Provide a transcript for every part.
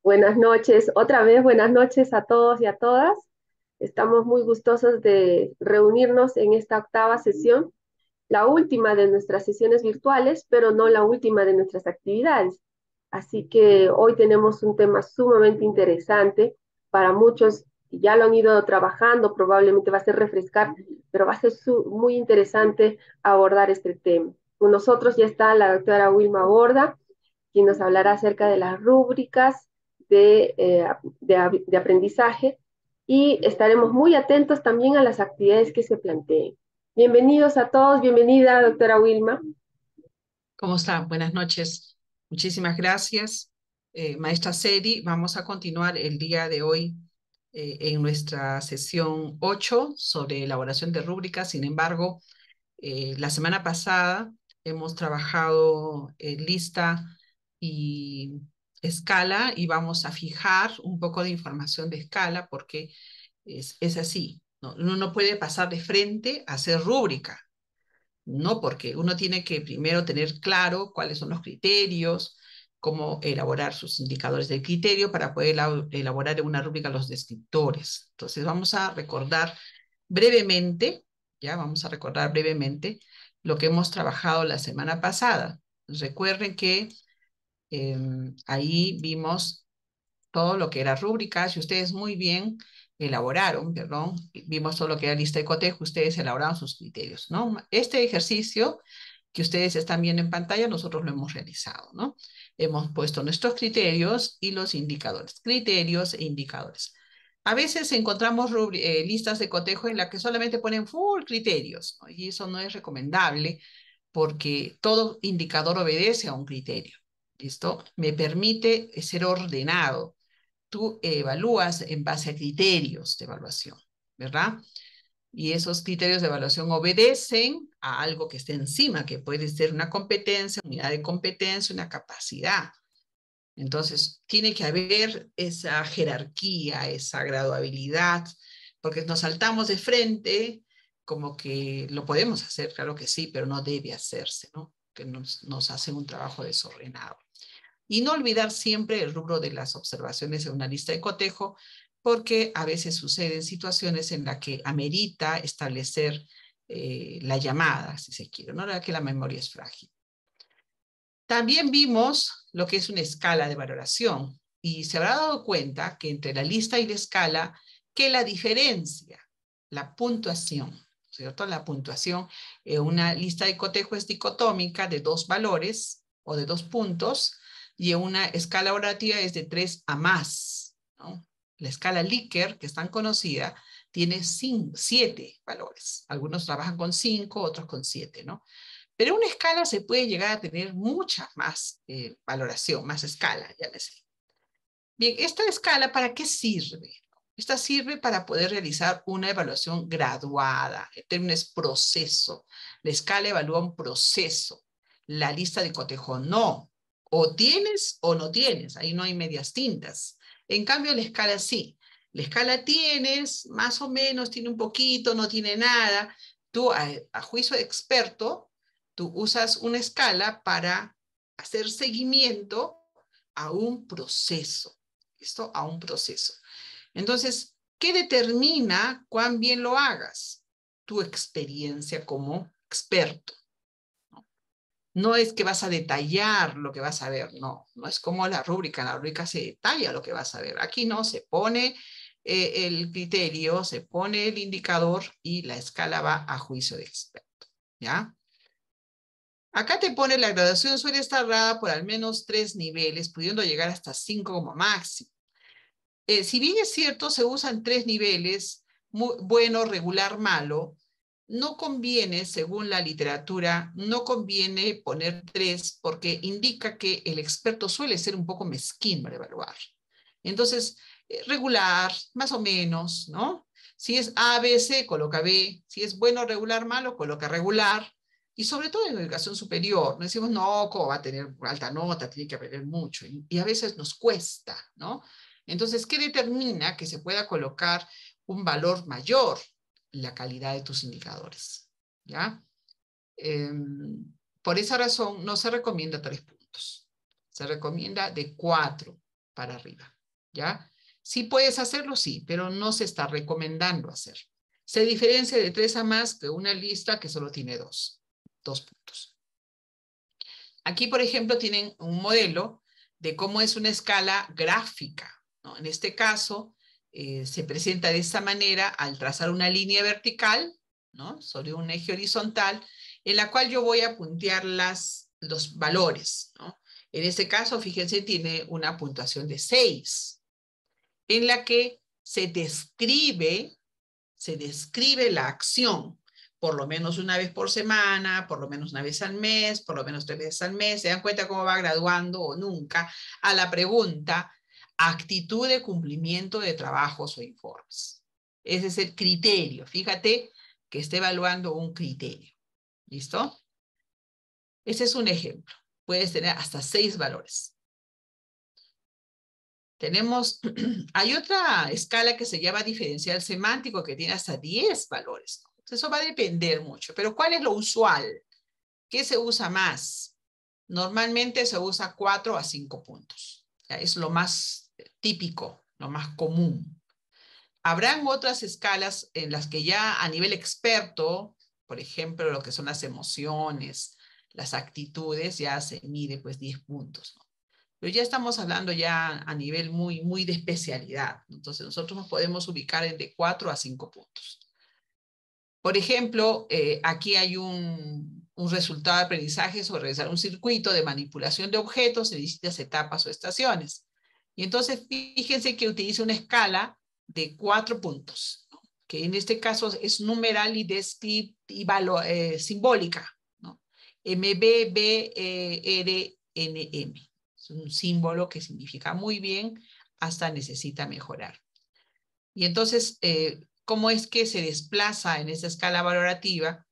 Buenas noches, otra vez buenas noches a todos y a todas. Estamos muy gustosos de reunirnos en esta octava sesión, la última de nuestras sesiones virtuales, pero no la última de nuestras actividades. Así que hoy tenemos un tema sumamente interesante para muchos. Ya lo han ido trabajando, probablemente va a ser refrescar, pero va a ser muy interesante abordar este tema. Con nosotros ya está la doctora Wilma Borda, quien nos hablará acerca de las rúbricas de aprendizaje y estaremos muy atentos también a las actividades que se planteen. Bienvenidos a todos, bienvenida doctora Wilma. ¿Cómo está? Buenas noches. Muchísimas gracias, maestra Sedi. Vamos a continuar el día de hoy en nuestra sesión 8 sobre elaboración de rúbricas. Sin embargo, la semana pasada hemos trabajado lista y escala y vamos a fijar un poco de información de escala porque es así, ¿no? Uno no puede pasar de frente a hacer rúbrica. No, porque uno tiene que primero tener claro cuáles son los criterios, cómo elaborar sus indicadores de criterio para poder elaborar en una rúbrica los descriptores. Entonces vamos a recordar brevemente, ya vamos a recordar brevemente lo que hemos trabajado la semana pasada. Recuerden que ahí vimos todo lo que era rúbricas y ustedes muy bien elaboraron, perdón, vimos todo lo que era lista de cotejo, ustedes elaboraron sus criterios, ¿no? Este ejercicio que ustedes están viendo en pantalla, nosotros lo hemos realizado, ¿no? Hemos puesto nuestros criterios y los indicadores, criterios e indicadores. A veces encontramos listas de cotejo en las que solamente ponen full criterios, ¿no? Y eso no es recomendable porque todo indicador obedece a un criterio. ¿Listo? Me permite ser ordenado. Tú evalúas en base a criterios de evaluación, ¿verdad? Y esos criterios de evaluación obedecen a algo que esté encima, que puede ser una competencia, unidad de competencia, una capacidad. Entonces, tiene que haber esa jerarquía, esa graduabilidad, porque nos saltamos de frente como que lo podemos hacer, claro que sí, pero no debe hacerse, ¿no? Que nos hace un trabajo desordenado. Y no olvidar siempre el rubro de las observaciones en una lista de cotejo, porque a veces suceden situaciones en las que amerita establecer la llamada, si se quiere, ¿no? La que la memoria es frágil. También vimos lo que es una escala de valoración y se habrá dado cuenta que entre la lista y la escala, que la diferencia, la puntuación, ¿cierto? La puntuación en una lista de cotejo es dicotómica de dos valores o de dos puntos y en una escala orativa es de tres a más, ¿no? La escala Likert, que es tan conocida, tiene 7 valores. Algunos trabajan con 5, otros con 7, ¿no? Pero una escala se puede llegar a tener mucha más valoración, más escala, ya me sé. Bien, esta escala, ¿para qué sirve? Esta sirve para poder realizar una evaluación graduada. El término es proceso. La escala evalúa un proceso. La lista de cotejo no. O tienes o no tienes. Ahí no hay medias tintas. En cambio, la escala sí. La escala tienes, más o menos, tiene un poquito, no tiene nada. Tú, a juicio de experto, tú usas una escala para hacer seguimiento a un proceso. ¿Listo? A un proceso. Entonces, ¿qué determina cuán bien lo hagas? Tu experiencia como experto. ¿No? No es que vas a detallar lo que vas a ver, no, no es como en la rúbrica se detalla lo que vas a ver. Aquí no, se pone el criterio, se pone el indicador y la escala va a juicio de experto, ¿ya? Acá te pone la graduación suele estar dada por al menos 3 niveles, pudiendo llegar hasta 5 como máximo. Si bien es cierto, se usan 3 niveles, bueno, regular, malo, no conviene, según la literatura, no conviene poner 3 porque indica que el experto suele ser un poco mezquino al evaluar. Entonces, regular, más o menos, ¿no? Si es A, B, C, coloca B. Si es bueno, regular, malo, coloca regular. Y sobre todo en educación superior, no decimos, no, ¿cómo va a tener alta nota? Tiene que aprender mucho. Y a veces nos cuesta, ¿no? Entonces, ¿qué determina que se pueda colocar un valor mayor? La calidad de tus indicadores, ¿ya? Eh, por esa razón, no se recomienda 3 puntos. Se recomienda de 4 para arriba, ¿ya? Sí puedes hacerlo, sí, pero no se está recomendando hacer. Se diferencia de 3 a más que una lista que solo tiene 2 puntos. Aquí, por ejemplo, tienen un modelo de cómo es una escala gráfica, ¿no? En este caso, se presenta de esta manera al trazar una línea vertical, ¿no? Sobre un eje horizontal, en la cual yo voy a puntear los valores, ¿no? En este caso, fíjense, tiene una puntuación de 6, en la que se describe la acción, por lo menos una vez por semana, por lo menos una vez al mes, por lo menos 3 veces al mes. ¿Se dan cuenta cómo va graduando o nunca a la pregunta, actitud de cumplimiento de trabajos o informes? Ese es el criterio. Fíjate que está evaluando un criterio. ¿Listo? Ese es un ejemplo. Puedes tener hasta 6 valores. Hay otra escala que se llama diferencial semántico que tiene hasta 10 valores. Eso va a depender mucho. Pero ¿cuál es lo usual? ¿Qué se usa más? Normalmente se usa 4 a 5 puntos. Es lo más típico, lo más común. Habrán otras escalas en las que ya a nivel experto, por ejemplo, lo que son las emociones, las actitudes, ya se mide pues 10 puntos, ¿no? Pero ya estamos hablando ya a nivel muy de especialidad. Entonces nosotros nos podemos ubicar en de 4 a 5 puntos. Por ejemplo, aquí hay un resultado de aprendizaje sobre realizar un circuito de manipulación de objetos en distintas etapas o estaciones. Y entonces fíjense que utiliza una escala de 4 puntos, ¿no? Que en este caso es numeral y simbólica, ¿no? MBBRNM. Es un símbolo que significa muy bien, hasta necesita mejorar. Y entonces, ¿cómo es que se desplaza en esa escala valorativa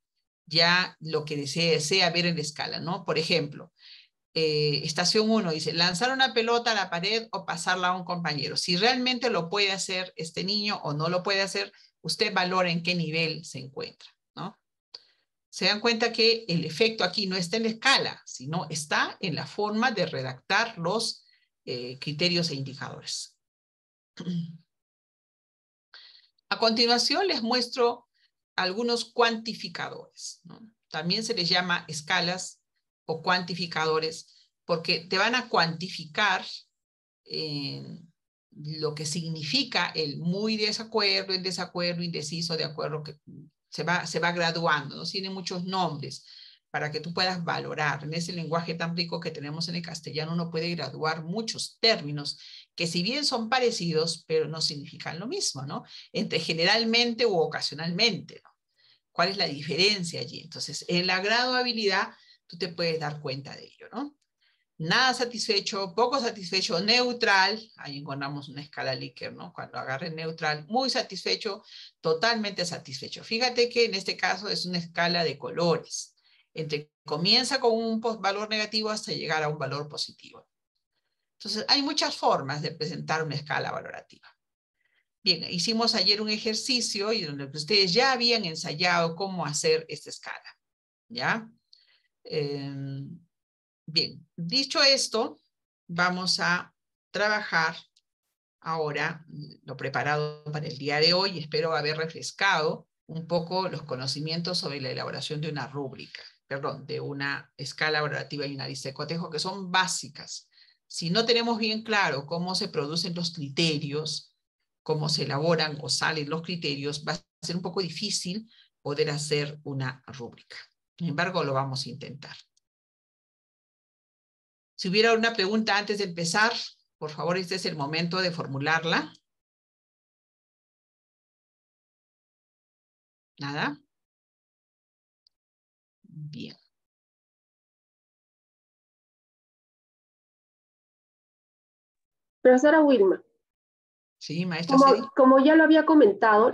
ya lo que desea ver en la escala, ¿no? Por ejemplo, estación 1 dice, lanzar una pelota a la pared o pasarla a un compañero. Si realmente lo puede hacer este niño o no lo puede hacer, usted valora en qué nivel se encuentra, ¿no? Se dan cuenta que el efecto aquí no está en la escala, sino está en la forma de redactar los criterios e indicadores. A continuación les muestro algunos cuantificadores, ¿no? También se les llama escalas o cuantificadores porque te van a cuantificar lo que significa el muy desacuerdo, el desacuerdo, indeciso, de acuerdo, que se va graduando, ¿no? Tiene muchos nombres para que tú puedas valorar. En ese lenguaje tan rico que tenemos en el castellano, uno puede graduar muchos términos que si bien son parecidos, pero no significan lo mismo, ¿no? Entre generalmente u ocasionalmente, ¿no? ¿Cuál es la diferencia allí? Entonces, en la graduabilidad, tú te puedes dar cuenta de ello, ¿no? Nada satisfecho, poco satisfecho, neutral, ahí encontramos una escala Likert, ¿no? Cuando agarre neutral, muy satisfecho, totalmente satisfecho. Fíjate que en este caso es una escala de colores. Comienza con un valor negativo hasta llegar a un valor positivo. Entonces, hay muchas formas de presentar una escala valorativa. Bien, hicimos ayer un ejercicio y donde ustedes ya habían ensayado cómo hacer esta escala, ¿ya? Bien, dicho esto, vamos a trabajar ahora lo preparado para el día de hoy. Espero haber refrescado un poco los conocimientos sobre la elaboración de una rúbrica, perdón, de una escala valorativa y una lista de cotejo, que son básicas. Si no tenemos bien claro cómo se producen los criterios, cómo se elaboran o salen los criterios, va a ser un poco difícil poder hacer una rúbrica. Sin embargo, lo vamos a intentar. Si hubiera una pregunta antes de empezar, por favor, este es el momento de formularla. ¿Nada? Bien. Profesora Wilma, Sí, maestra como, Cedi. como ya lo había comentado,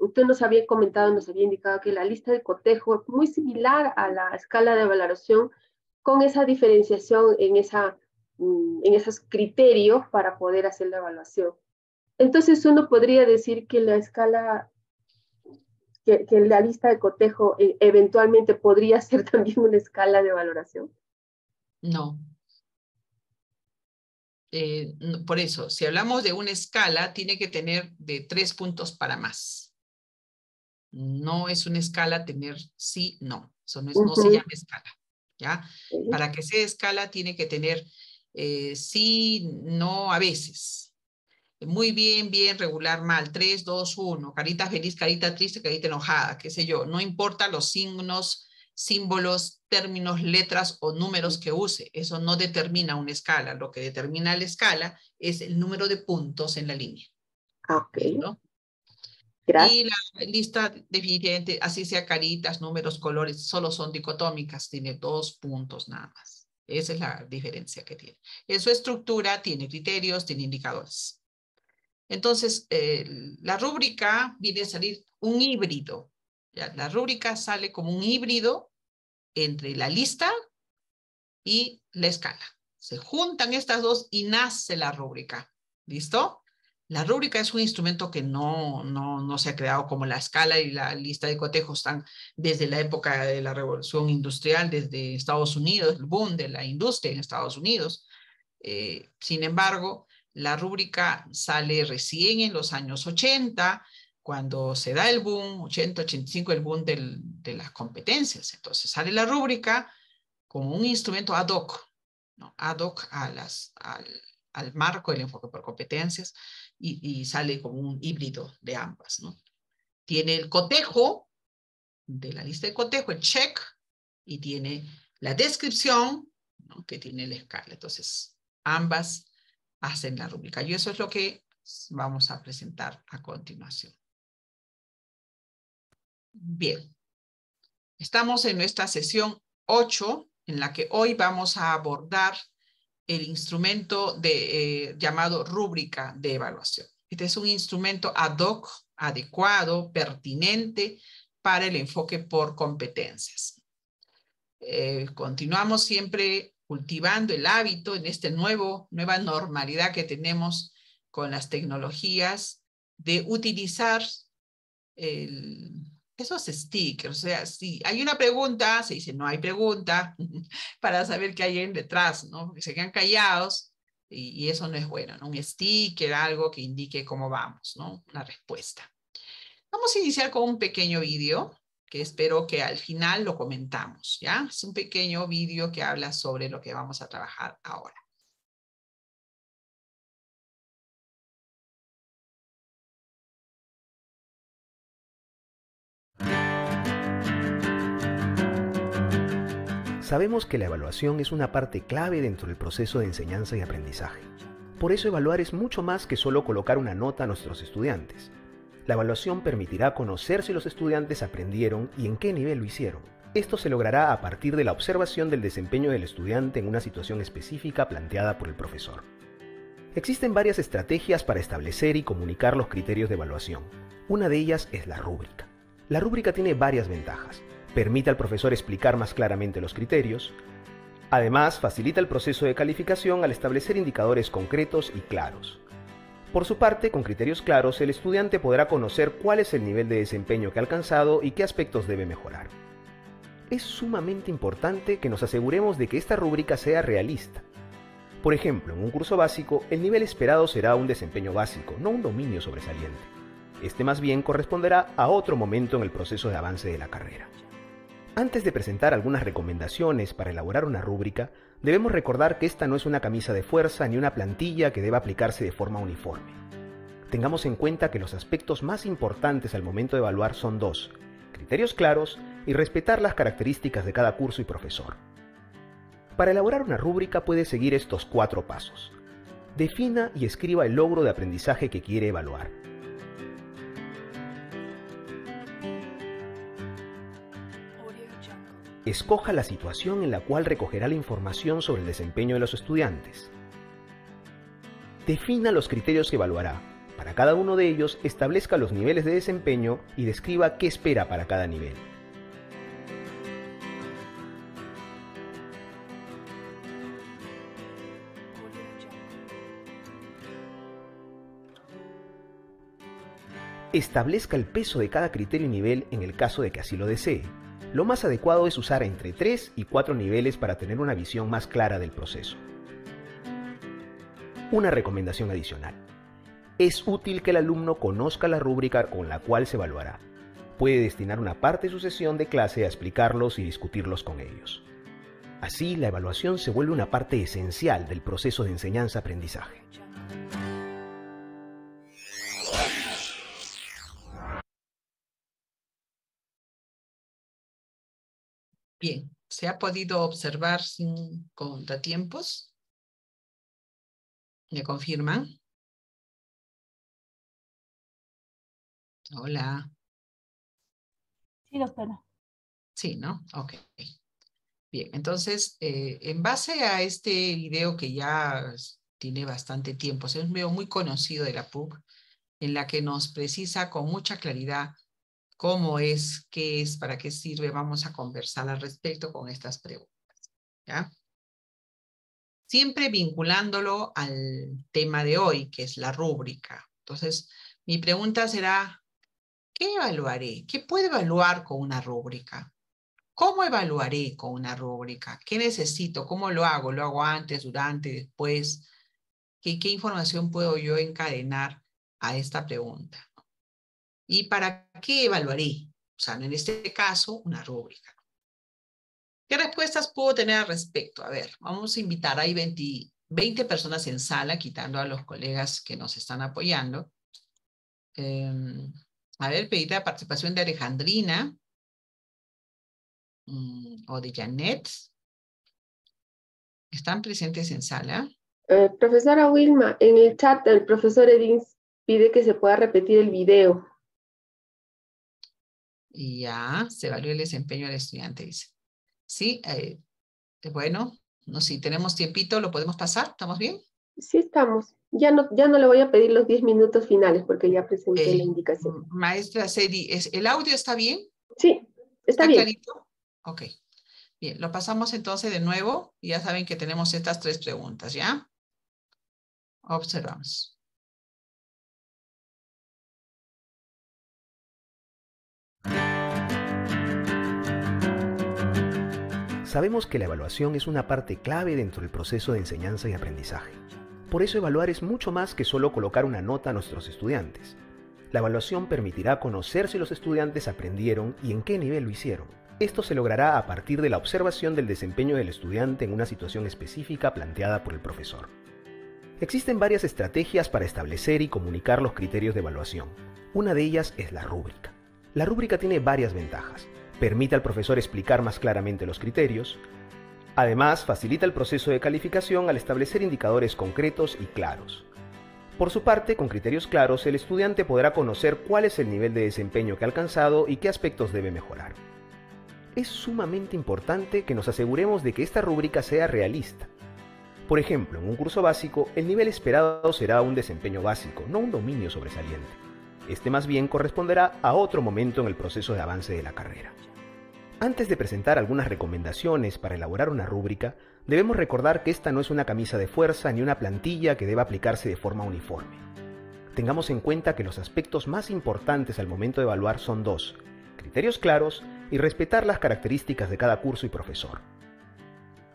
usted nos había comentado, nos había indicado que la lista de cotejo es muy similar a la escala de valoración con esa diferenciación en esos criterios para poder hacer la evaluación. Entonces uno podría decir que la escala, que la lista de cotejo eventualmente podría ser también una escala de valoración. No, por eso, si hablamos de una escala, tiene que tener de 3 puntos para más. No es una escala tener sí, no. Eso no se Ujú. llama escala, ¿ya? Ok. Para que sea escala tiene que tener sí, no, a veces. Muy bien, bien, regular, mal. 3, 2, 1. Carita feliz, carita triste, carita enojada, qué sé yo. No importa los signos, símbolos, términos, letras o números que use. Eso no determina una escala. Lo que determina la escala es el número de puntos en la línea. Ok, ¿Listo? Y gracias. la lista definitivamente, así sea caritas, números, colores, solo son dicotómicas, tiene 2 puntos nada más. Esa es la diferencia que tiene. En su estructura tiene criterios, tiene indicadores. Entonces, la rúbrica viene a salir un híbrido. ¿Ya? La rúbrica sale como un híbrido entre la lista y la escala. Se juntan estas dos y nace la rúbrica. ¿Listo? La rúbrica es un instrumento que no se ha creado como la escala y la lista de cotejos están desde la época de la Revolución Industrial, desde Estados Unidos, el boom de la industria en Estados Unidos. Sin embargo, la rúbrica sale recién en los años 80, cuando se da el boom, 80, 85, el boom de las competencias. Entonces sale la rúbrica como un instrumento ad hoc, ¿no? Ad hoc al marco del enfoque por competencias y sale como un híbrido de ambas, ¿no? Tiene el cotejo de la lista de cotejo, el check, y tiene la descripción, ¿no? Que tiene la escala. Entonces, ambas hacen la rúbrica. Y eso es lo que vamos a presentar a continuación. Bien, estamos en nuestra sesión 8, en la que hoy vamos a abordar el instrumento llamado rúbrica de evaluación. Este es un instrumento ad hoc, adecuado, pertinente para el enfoque por competencias. Continuamos siempre cultivando el hábito en esta nueva normalidad que tenemos con las tecnologías de utilizar esos stickers. O sea, si hay una pregunta, se dice no hay pregunta, para saber qué hay en detrás, ¿no? Porque se quedan callados y eso no es bueno, ¿no? Un sticker, algo que indique cómo vamos, ¿no? Una respuesta. Vamos a iniciar con un pequeño vídeo que espero que al final lo comentamos, ¿ya? Es un pequeño vídeo que habla sobre lo que vamos a trabajar ahora. Sabemos que la evaluación es una parte clave dentro del proceso de enseñanza y aprendizaje. Por eso evaluar es mucho más que solo colocar una nota a nuestros estudiantes. La evaluación permitirá conocer si los estudiantes aprendieron y en qué nivel lo hicieron. Esto se logrará a partir de la observación del desempeño del estudiante en una situación específica planteada por el profesor. Existen varias estrategias para establecer y comunicar los criterios de evaluación. Una de ellas es la rúbrica. La rúbrica tiene varias ventajas. Permite al profesor explicar más claramente los criterios. Además, facilita el proceso de calificación al establecer indicadores concretos y claros. Por su parte, con criterios claros, el estudiante podrá conocer cuál es el nivel de desempeño que ha alcanzado y qué aspectos debe mejorar. Es sumamente importante que nos aseguremos de que esta rúbrica sea realista. Por ejemplo, en un curso básico, el nivel esperado será un desempeño básico, no un dominio sobresaliente. Este más bien corresponderá a otro momento en el proceso de avance de la carrera. Antes de presentar algunas recomendaciones para elaborar una rúbrica, debemos recordar que esta no es una camisa de fuerza ni una plantilla que deba aplicarse de forma uniforme. Tengamos en cuenta que los aspectos más importantes al momento de evaluar son dos: criterios claros y respetar las características de cada curso y profesor. Para elaborar una rúbrica puede seguir estos 4 pasos. Defina y escriba el logro de aprendizaje que quiere evaluar. Escoja la situación en la cual recogerá la información sobre el desempeño de los estudiantes. Defina los criterios que evaluará. Para cada uno de ellos, establezca los niveles de desempeño y describa qué espera para cada nivel. Establezca el peso de cada criterio y nivel en el caso de que así lo desee. Lo más adecuado es usar entre 3 y 4 niveles para tener una visión más clara del proceso. Una recomendación adicional. Es útil que el alumno conozca la rúbrica con la cual se evaluará. Puede destinar una parte de su sesión de clase a explicarlos y discutirlos con ellos. Así, la evaluación se vuelve una parte esencial del proceso de enseñanza-aprendizaje. Bien, ¿se ha podido observar sin contratiempos? ¿Me confirman? Hola. Sí, doctora. Sí, ¿no? Ok. Bien, entonces, en base a este video que ya tiene bastante tiempo, es un video muy conocido de la PUC, en la que nos precisa con mucha claridad cómo es, qué es, para qué sirve, vamos a conversar al respecto con estas preguntas, ¿ya? Siempre vinculándolo al tema de hoy, que es la rúbrica. Entonces, mi pregunta será, ¿qué evaluaré? ¿Qué puedo evaluar con una rúbrica? ¿Cómo evaluaré con una rúbrica? ¿Qué necesito? ¿Cómo lo hago? ¿Lo hago antes, durante, después? ¿Qué información puedo yo encadenar a esta pregunta? ¿Y para qué evaluaré? O sea, en este caso, una rúbrica. ¿Qué respuestas puedo tener al respecto? A ver, vamos a invitar, hay 20 personas en sala, quitando a los colegas que nos están apoyando. A ver, pedir la participación de Alejandrina o de Janet. ¿Están presentes en sala? Profesora Wilma, en el chat el profesor Edins pide que se pueda repetir el video. Y ya, se evalúa el desempeño del estudiante, dice. Sí, bueno, no, si tenemos tiempito, ¿lo podemos pasar? ¿Estamos bien? Sí, estamos. Ya no le voy a pedir los 10 minutos finales porque ya presenté la indicación. Maestra Cedi, ¿el audio está bien? Sí, está ¿Está bien. clarito? Ok. Bien, lo pasamos entonces de nuevo. Y ya saben que tenemos estas 3 preguntas, ¿ya? Observamos. Sabemos que la evaluación es una parte clave dentro del proceso de enseñanza y aprendizaje. Por eso evaluar es mucho más que solo colocar una nota a nuestros estudiantes. La evaluación permitirá conocer si los estudiantes aprendieron y en qué nivel lo hicieron. Esto se logrará a partir de la observación del desempeño del estudiante en una situación específica planteada por el profesor. Existen varias estrategias para establecer y comunicar los criterios de evaluación. Una de ellas es la rúbrica. La rúbrica tiene varias ventajas. Permite al profesor explicar más claramente los criterios. Además, facilita el proceso de calificación al establecer indicadores concretos y claros. Por su parte, con criterios claros, el estudiante podrá conocer cuál es el nivel de desempeño que ha alcanzado y qué aspectos debe mejorar. Es sumamente importante que nos aseguremos de que esta rúbrica sea realista. Por ejemplo, en un curso básico, el nivel esperado será un desempeño básico, no un dominio sobresaliente. Este más bien corresponderá a otro momento en el proceso de avance de la carrera. Antes de presentar algunas recomendaciones para elaborar una rúbrica, debemos recordar que esta no es una camisa de fuerza ni una plantilla que deba aplicarse de forma uniforme. Tengamos en cuenta que los aspectos más importantes al momento de evaluar son 2: criterios claros y respetar las características de cada curso y profesor.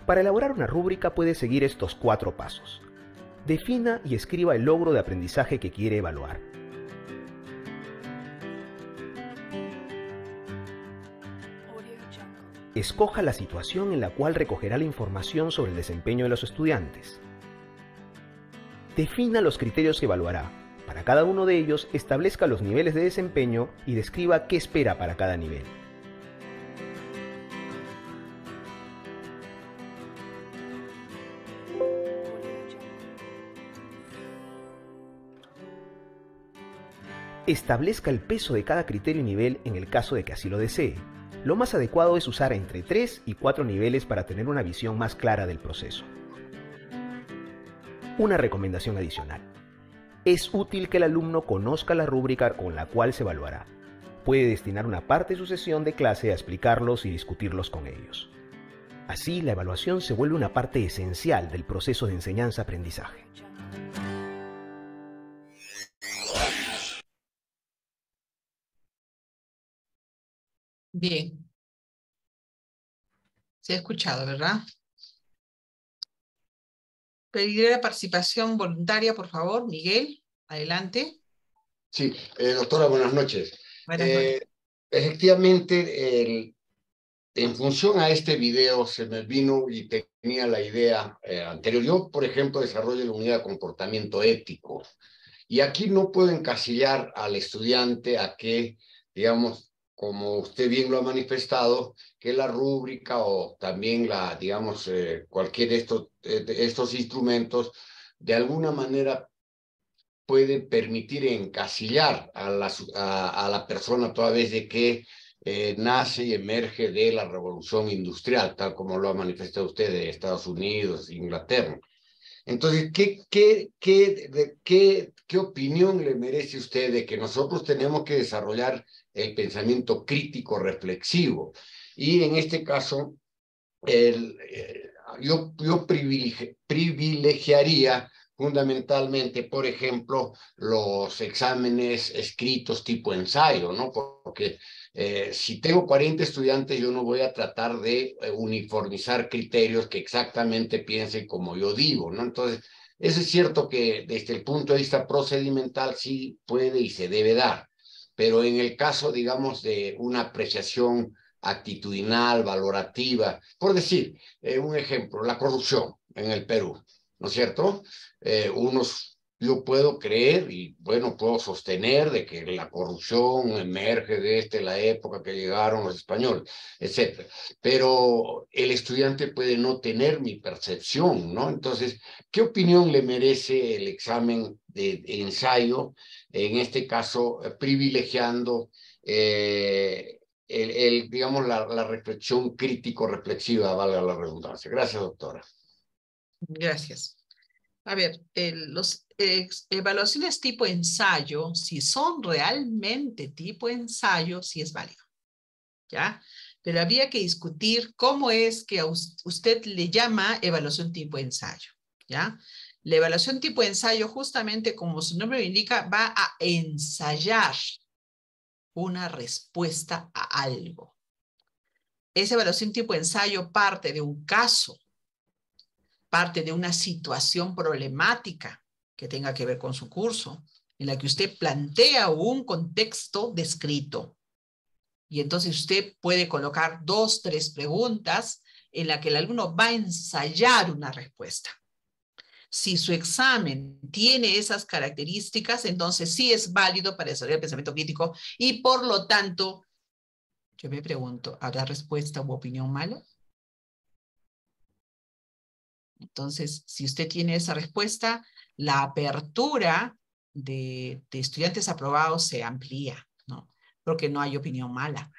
Para elaborar una rúbrica puede seguir estos 4 pasos. Defina y escriba el logro de aprendizaje que quiere evaluar. Escoja la situación en la cual recogerá la información sobre el desempeño de los estudiantes. Defina los criterios que evaluará. Para cada uno de ellos, establezca los niveles de desempeño y describa qué espera para cada nivel. Establezca el peso de cada criterio y nivel en el caso de que así lo desee. Lo más adecuado es usar entre 3 y 4 niveles para tener una visión más clara del proceso. Una recomendación adicional. Es útil que el alumno conozca la rúbrica con la cual se evaluará. Puede destinar una parte de su sesión de clase a explicarlos y discutirlos con ellos. Así, la evaluación se vuelve una parte esencial del proceso de enseñanza-aprendizaje. Bien. Se ha escuchado, ¿verdad? Pediré la participación voluntaria, por favor. Miguel, adelante. Sí, doctora, buenas noches. Buenas noches. Efectivamente, en función a este video se me vino y tenía la idea anterior. Yo, por ejemplo, desarrollo la unidad de comportamiento ético. Y aquí no puedo encasillar al estudiante a que, digamos, como usted bien lo ha manifestado, que la rúbrica o también digamos, cualquier de estos instrumentos, de alguna manera puede permitir encasillar a la persona toda vez de que nace y emerge de la revolución industrial, tal como lo ha manifestado usted de Estados Unidos, Inglaterra. Entonces, ¿qué opinión le merece usted de que nosotros tenemos que desarrollar el pensamiento crítico reflexivo? Y en este caso, yo privilegiaría fundamentalmente, por ejemplo, los exámenes escritos tipo ensayo, ¿no? Porque si tengo 40 estudiantes, yo no voy a tratar de uniformizar criterios que exactamente piensen como yo digo, ¿no? Entonces, eso es cierto que desde el punto de vista procedimental sí puede y se debe dar, pero en el caso, digamos, de una apreciación actitudinal, valorativa, por decir un ejemplo, la corrupción en el Perú, ¿no es cierto? Yo puedo creer y, bueno, puedo sostener de que la corrupción emerge desde la época que llegaron los españoles, etcétera. Pero el estudiante puede no tener mi percepción, ¿no? Entonces, ¿qué opinión le merece el examen de ensayo, en este caso, privilegiando digamos, la reflexión crítico-reflexiva, valga la redundancia? Gracias, doctora. Gracias. A ver, los evaluaciones tipo ensayo, si son realmente tipo ensayo, sí es válido, ¿ya? Pero habría que discutir cómo es que a usted le llama evaluación tipo ensayo, ¿ya? La evaluación tipo ensayo, justamente como su nombre lo indica, va a ensayar una respuesta a algo. Esa evaluación tipo ensayo parte de un caso, parte de una situación problemática que tenga que ver con su curso, en la que usted plantea un contexto descrito. Y entonces usted puede colocar 2, 3 preguntas en la que el alumno va a ensayar una respuesta. Si su examen tiene esas características, entonces sí es válido para desarrollar el pensamiento crítico y por lo tanto, yo me pregunto, ¿habrá respuesta u opinión mala? Entonces, si usted tiene esa respuesta, la apertura de estudiantes aprobados se amplía, ¿no? Porque no hay opinión mala.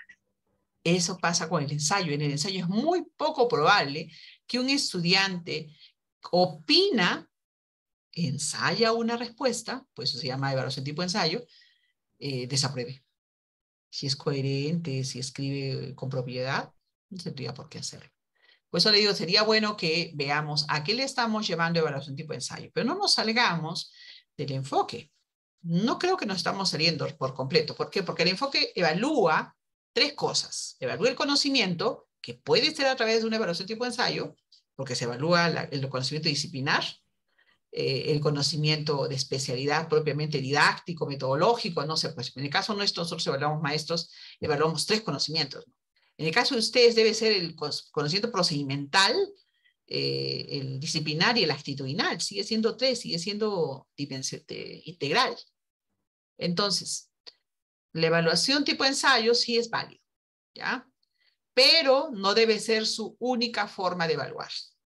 Eso pasa con el ensayo. En el ensayo es muy poco probable que un estudiante opina, ensaya una respuesta, pues eso se llama evaluación tipo ensayo, desapruebe. Si es coherente, si escribe con propiedad, no tendría por qué hacerlo. Por eso le digo, sería bueno que veamos a qué le estamos llevando evaluación tipo ensayo, pero no nos salgamos del enfoque. No creo que nos estamos saliendo por completo. ¿Por qué? Porque el enfoque evalúa 3 cosas. Evalúa el conocimiento, que puede ser a través de una evaluación tipo ensayo, porque se evalúa el conocimiento disciplinar, el conocimiento de especialidad propiamente didáctico, metodológico, no sé, pues en el caso nuestro, nosotros evaluamos maestros, evaluamos 3 conocimientos, ¿no? En el caso de ustedes debe ser el conocimiento procedimental, el disciplinar y el actitudinal. Sigue siendo 3, sigue siendo integral. Entonces, la evaluación tipo ensayo sí es válida, ¿ya? Pero no debe ser su única forma de evaluar.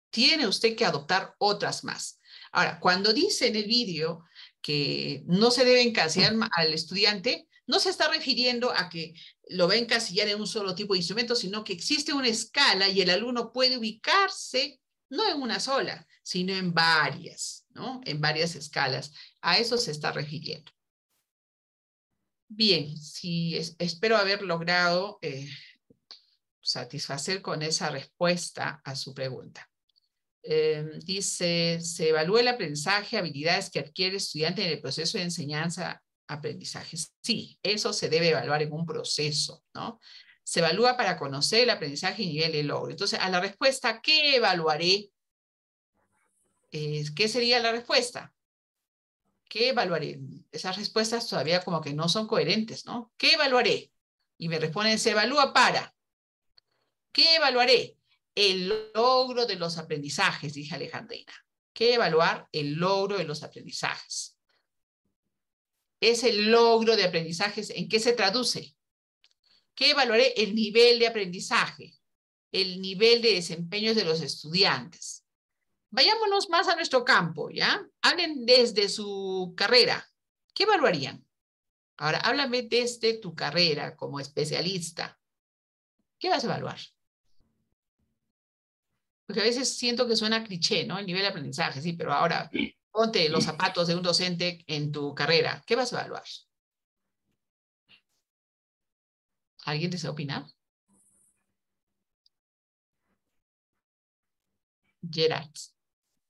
Tiene usted que adoptar otras más. Ahora, cuando dice en el vídeo que no se debe encasillar al estudiante, no se está refiriendo a que lo va a encasillar en un solo tipo de instrumento, sino que existe una escala y el alumno puede ubicarse no en una sola, sino en varias, ¿no? En varias escalas. A eso se está refiriendo. Bien, sí, espero haber logrado satisfacer con esa respuesta a su pregunta. Dice, se evalúa el aprendizaje, habilidades que adquiere el estudiante en el proceso de enseñanza-aprendizaje. Sí, eso se debe evaluar en un proceso, ¿no? Se evalúa para conocer el aprendizaje y nivel de logro. Entonces, a la respuesta, ¿qué evaluaré? ¿Qué sería la respuesta? ¿Qué evaluaré? Esas respuestas todavía como que no son coherentes, ¿no? ¿Qué evaluaré? Y me responden, se evalúa para. ¿Qué evaluaré? El logro de los aprendizajes, dije Alejandrina. ¿Qué evaluar? El logro de los aprendizajes. Ese logro de aprendizajes, ¿en qué se traduce? ¿Qué evaluaré? El nivel de aprendizaje, el nivel de desempeño de los estudiantes. Vayámonos más a nuestro campo, ¿ya? Hablen desde su carrera. ¿Qué evaluarían? Ahora, háblame desde tu carrera como especialista. ¿Qué vas a evaluar? Porque a veces siento que suena cliché, ¿no? El nivel de aprendizaje, sí, pero ahora ponte los zapatos de un docente en tu carrera. ¿Qué vas a evaluar? ¿Alguien desea opinar?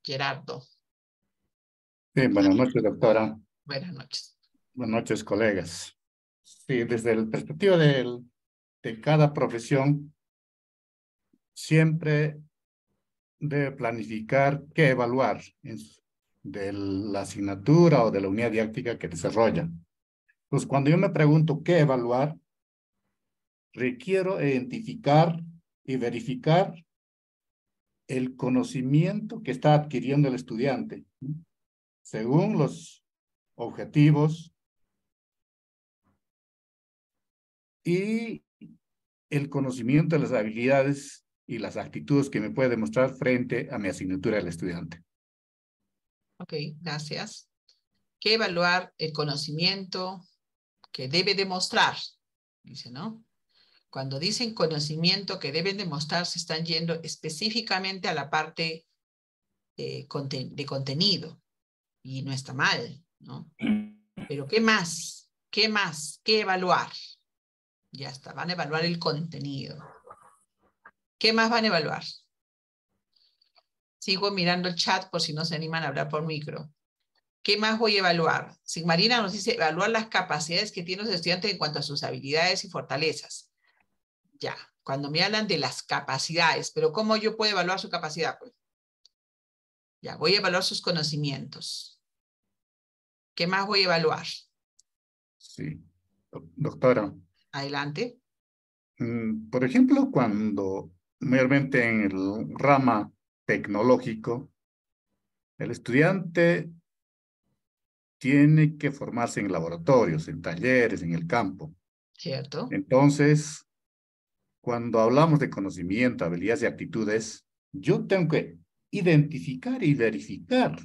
Gerardo. Sí, buenas noches, doctora. Buenas noches. Buenas noches, colegas. Sí, desde la perspectiva de cada profesión, siempre debe planificar qué evaluar de la asignatura o de la unidad didáctica que desarrolla. Pues cuando yo me pregunto qué evaluar, requiero identificar y verificar el conocimiento que está adquiriendo el estudiante, ¿no? Según los objetivos y el conocimiento de las habilidades y las actitudes que me puede demostrar frente a mi asignatura del estudiante. Ok, gracias. ¿Qué evaluar? El conocimiento que debe demostrar, dice, ¿no? Cuando dicen conocimiento que deben demostrar, se están yendo específicamente a la parte de contenido, y no está mal, ¿no? Pero ¿qué más? ¿Qué más? ¿Qué evaluar? Ya está, van a evaluar el contenido. ¿Qué más van a evaluar? Sigo mirando el chat por si no se animan a hablar por micro. ¿Qué más voy a evaluar? Sigmarina nos dice evaluar las capacidades que tienen los estudiantes en cuanto a sus habilidades y fortalezas. Ya, cuando me hablan de las capacidades, pero ¿cómo yo puedo evaluar su capacidad? Pues, ya, voy a evaluar sus conocimientos. ¿Qué más voy a evaluar? Sí, doctora. Adelante. Por ejemplo, cuando mayormente en el rama tecnológico, el estudiante tiene que formarse en laboratorios, en talleres, en el campo. ¿Cierto? Entonces, cuando hablamos de conocimiento, habilidades y actitudes, yo tengo que identificar y verificar,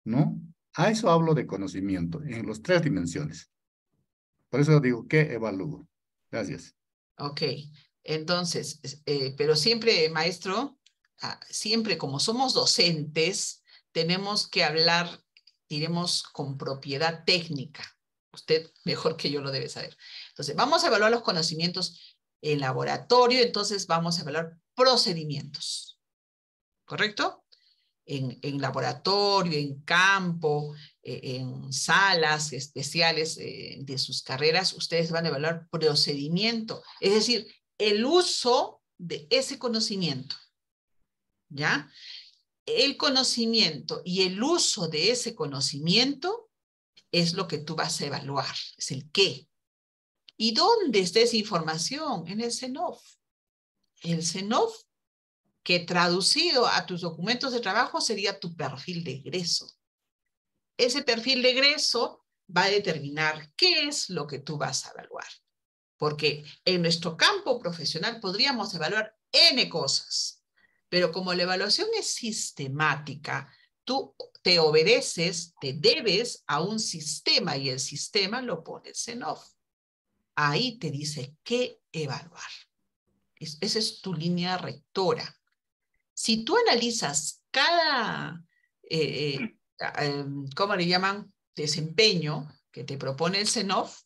¿no? A eso hablo de conocimiento, en las 3 dimensiones. Por eso digo que evalúo. Gracias. Ok, entonces, pero siempre, maestro, siempre como somos docentes, tenemos que hablar, diremos, con propiedad técnica. Usted mejor que yo lo debe saber. Entonces, vamos a evaluar los conocimientos en laboratorio, entonces vamos a evaluar procedimientos, ¿correcto? En laboratorio, en campo, en salas especiales de sus carreras, ustedes van a evaluar procedimiento, es decir, el uso de ese conocimiento, ¿ya? El conocimiento y el uso de ese conocimiento es lo que tú vas a evaluar, es el qué. ¿Y dónde está esa información? En el CENOF. El CENOF, que traducido a tus documentos de trabajo sería tu perfil de egreso. Ese perfil de egreso va a determinar qué es lo que tú vas a evaluar. Porque en nuestro campo profesional podríamos evaluar N cosas, pero como la evaluación es sistemática, tú te obedeces, te debes a un sistema y el sistema lo pone el CENOF. Ahí te dice qué evaluar. Esa es tu línea rectora. Si tú analizas cada, ¿cómo le llaman? Desempeño que te propone el CENOF,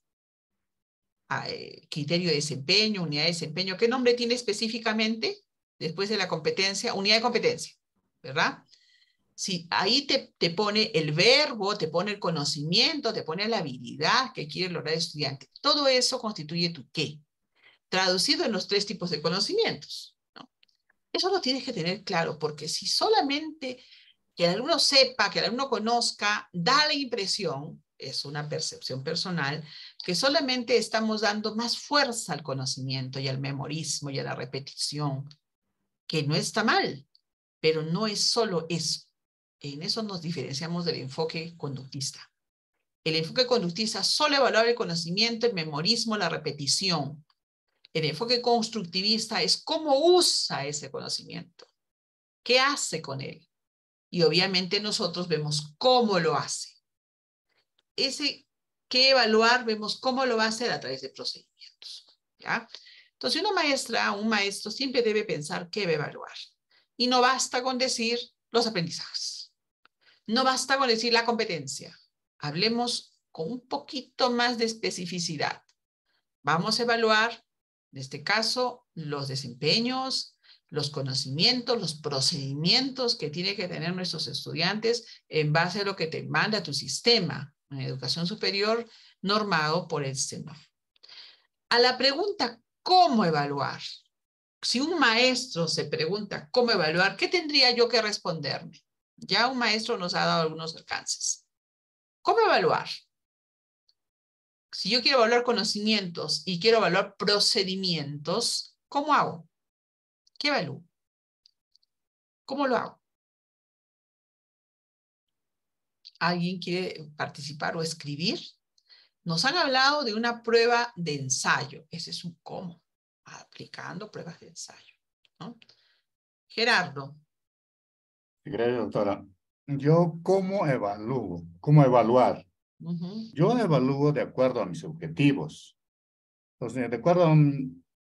criterio de desempeño, unidad de desempeño, ¿qué nombre tiene específicamente después de la competencia? Unidad de competencia, ¿verdad? Si ahí te pone el verbo, te pone el conocimiento, te pone la habilidad que quiere lograr el estudiante. Todo eso constituye tu qué, traducido en los 3 tipos de conocimientos, ¿no? Eso lo tienes que tener claro, porque si solamente que el alumno sepa, que el alumno conozca, da la impresión, es una percepción personal, que solamente estamos dando más fuerza al conocimiento y al memorismo y a la repetición, que no está mal, pero no es solo eso. En eso nos diferenciamos del enfoque conductista. El enfoque conductista solo evaluaba el conocimiento, el memorismo, la repetición. El enfoque constructivista es cómo usa ese conocimiento, qué hace con él. Y obviamente nosotros vemos cómo lo hace. Ese que evaluar, vemos cómo lo va a hacer a través de procedimientos, ¿ya? Entonces una maestra, un maestro siempre debe pensar qué va a evaluar. Y no basta con decir los aprendizajes. No basta con decir la competencia. Hablemos con un poquito más de especificidad. Vamos a evaluar, en este caso, los desempeños, los conocimientos, los procedimientos que tienen que tener nuestros estudiantes en base a lo que te manda tu sistema en educación superior normado por el SENOF. A la pregunta, ¿cómo evaluar? Si un maestro se pregunta cómo evaluar, ¿qué tendría yo que responderme? Ya un maestro nos ha dado algunos alcances. ¿Cómo evaluar? Si yo quiero evaluar conocimientos y quiero evaluar procedimientos, ¿cómo hago? ¿Qué evalúo? ¿Cómo lo hago? ¿Alguien quiere participar o escribir? Nos han hablado de una prueba de ensayo. Ese es un cómo. Aplicando pruebas de ensayo, ¿no? Gerardo. Gracias, doctora. Yo, ¿cómo evalúo? ¿Cómo evaluar? Yo evalúo de acuerdo a mis objetivos. Entonces, de acuerdo a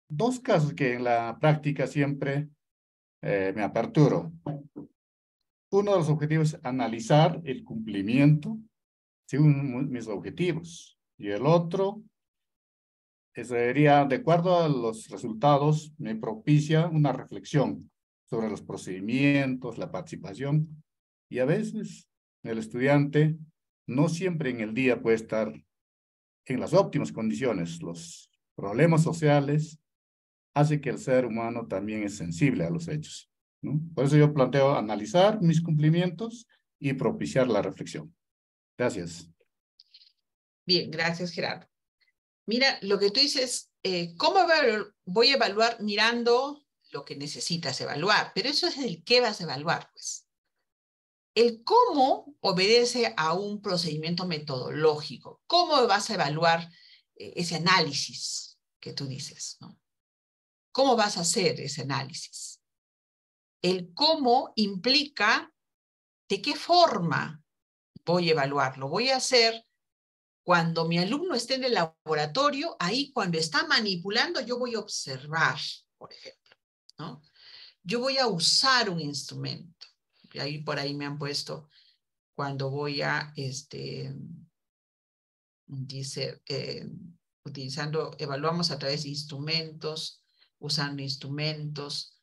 dos casos que en la práctica siempre me aperturo. Uno de los objetivos es analizar el cumplimiento según mis objetivos. Y el otro sería, de acuerdo a los resultados, me propicia una reflexión sobre los procedimientos, la participación. Y a veces el estudiante no siempre en el día puede estar en las óptimas condiciones. Los problemas sociales hacen que el ser humano también es sensible a los hechos, ¿no? Por eso yo planteo analizar mis cumplimientos y propiciar la reflexión. Gracias. Bien, gracias, Gerardo. Mira, lo que tú dices, ¿cómo voy a evaluar mirando lo que necesitas evaluar? Pero eso es el qué vas a evaluar, pues. El cómo obedece a un procedimiento metodológico. ¿Cómo vas a evaluar ese análisis que tú dices, ¿no? ¿Cómo vas a hacer ese análisis? El cómo implica de qué forma voy a evaluarlo. Voy a hacer cuando mi alumno esté en el laboratorio, ahí cuando está manipulando, yo voy a observar, por ejemplo, ¿no? Yo voy a usar un instrumento. Y ahí por ahí me han puesto cuando voy a, dice, evaluamos a través de instrumentos, usando instrumentos,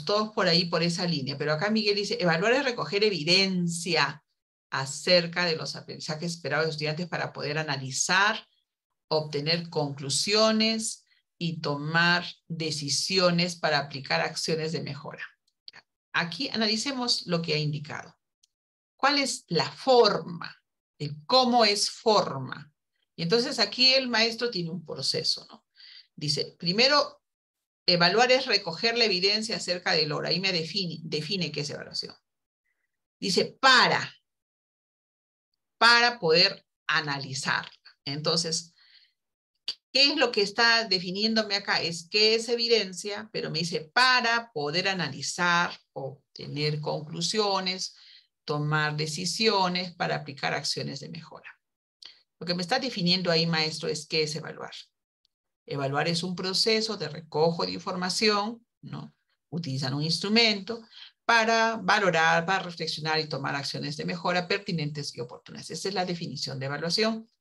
todos por ahí, por esa línea. Pero acá Miguel dice, evaluar es recoger evidencia acerca de los aprendizajes esperados de estudiantes para poder analizar, obtener conclusiones y tomar decisiones para aplicar acciones de mejora. Aquí analicemos lo que ha indicado. ¿Cuál es la forma? El cómo es forma. Y entonces aquí el maestro tiene un proceso, ¿no? Dice, primero, evaluar es recoger la evidencia acerca del logro. Ahí me define qué es evaluación. Dice, para poder analizarla. Entonces, ¿qué es lo que está definiéndome acá? Es qué es evidencia, pero me dice para poder analizar, obtener conclusiones, tomar decisiones para aplicar acciones de mejora. Lo que me está definiendo ahí, maestro, es qué es evaluar. Evaluar es un proceso de recojo de información, ¿no? Utilizan un instrumento para valorar, para reflexionar y tomar acciones de mejora pertinentes y oportunas. Esa es la definición de evaluación.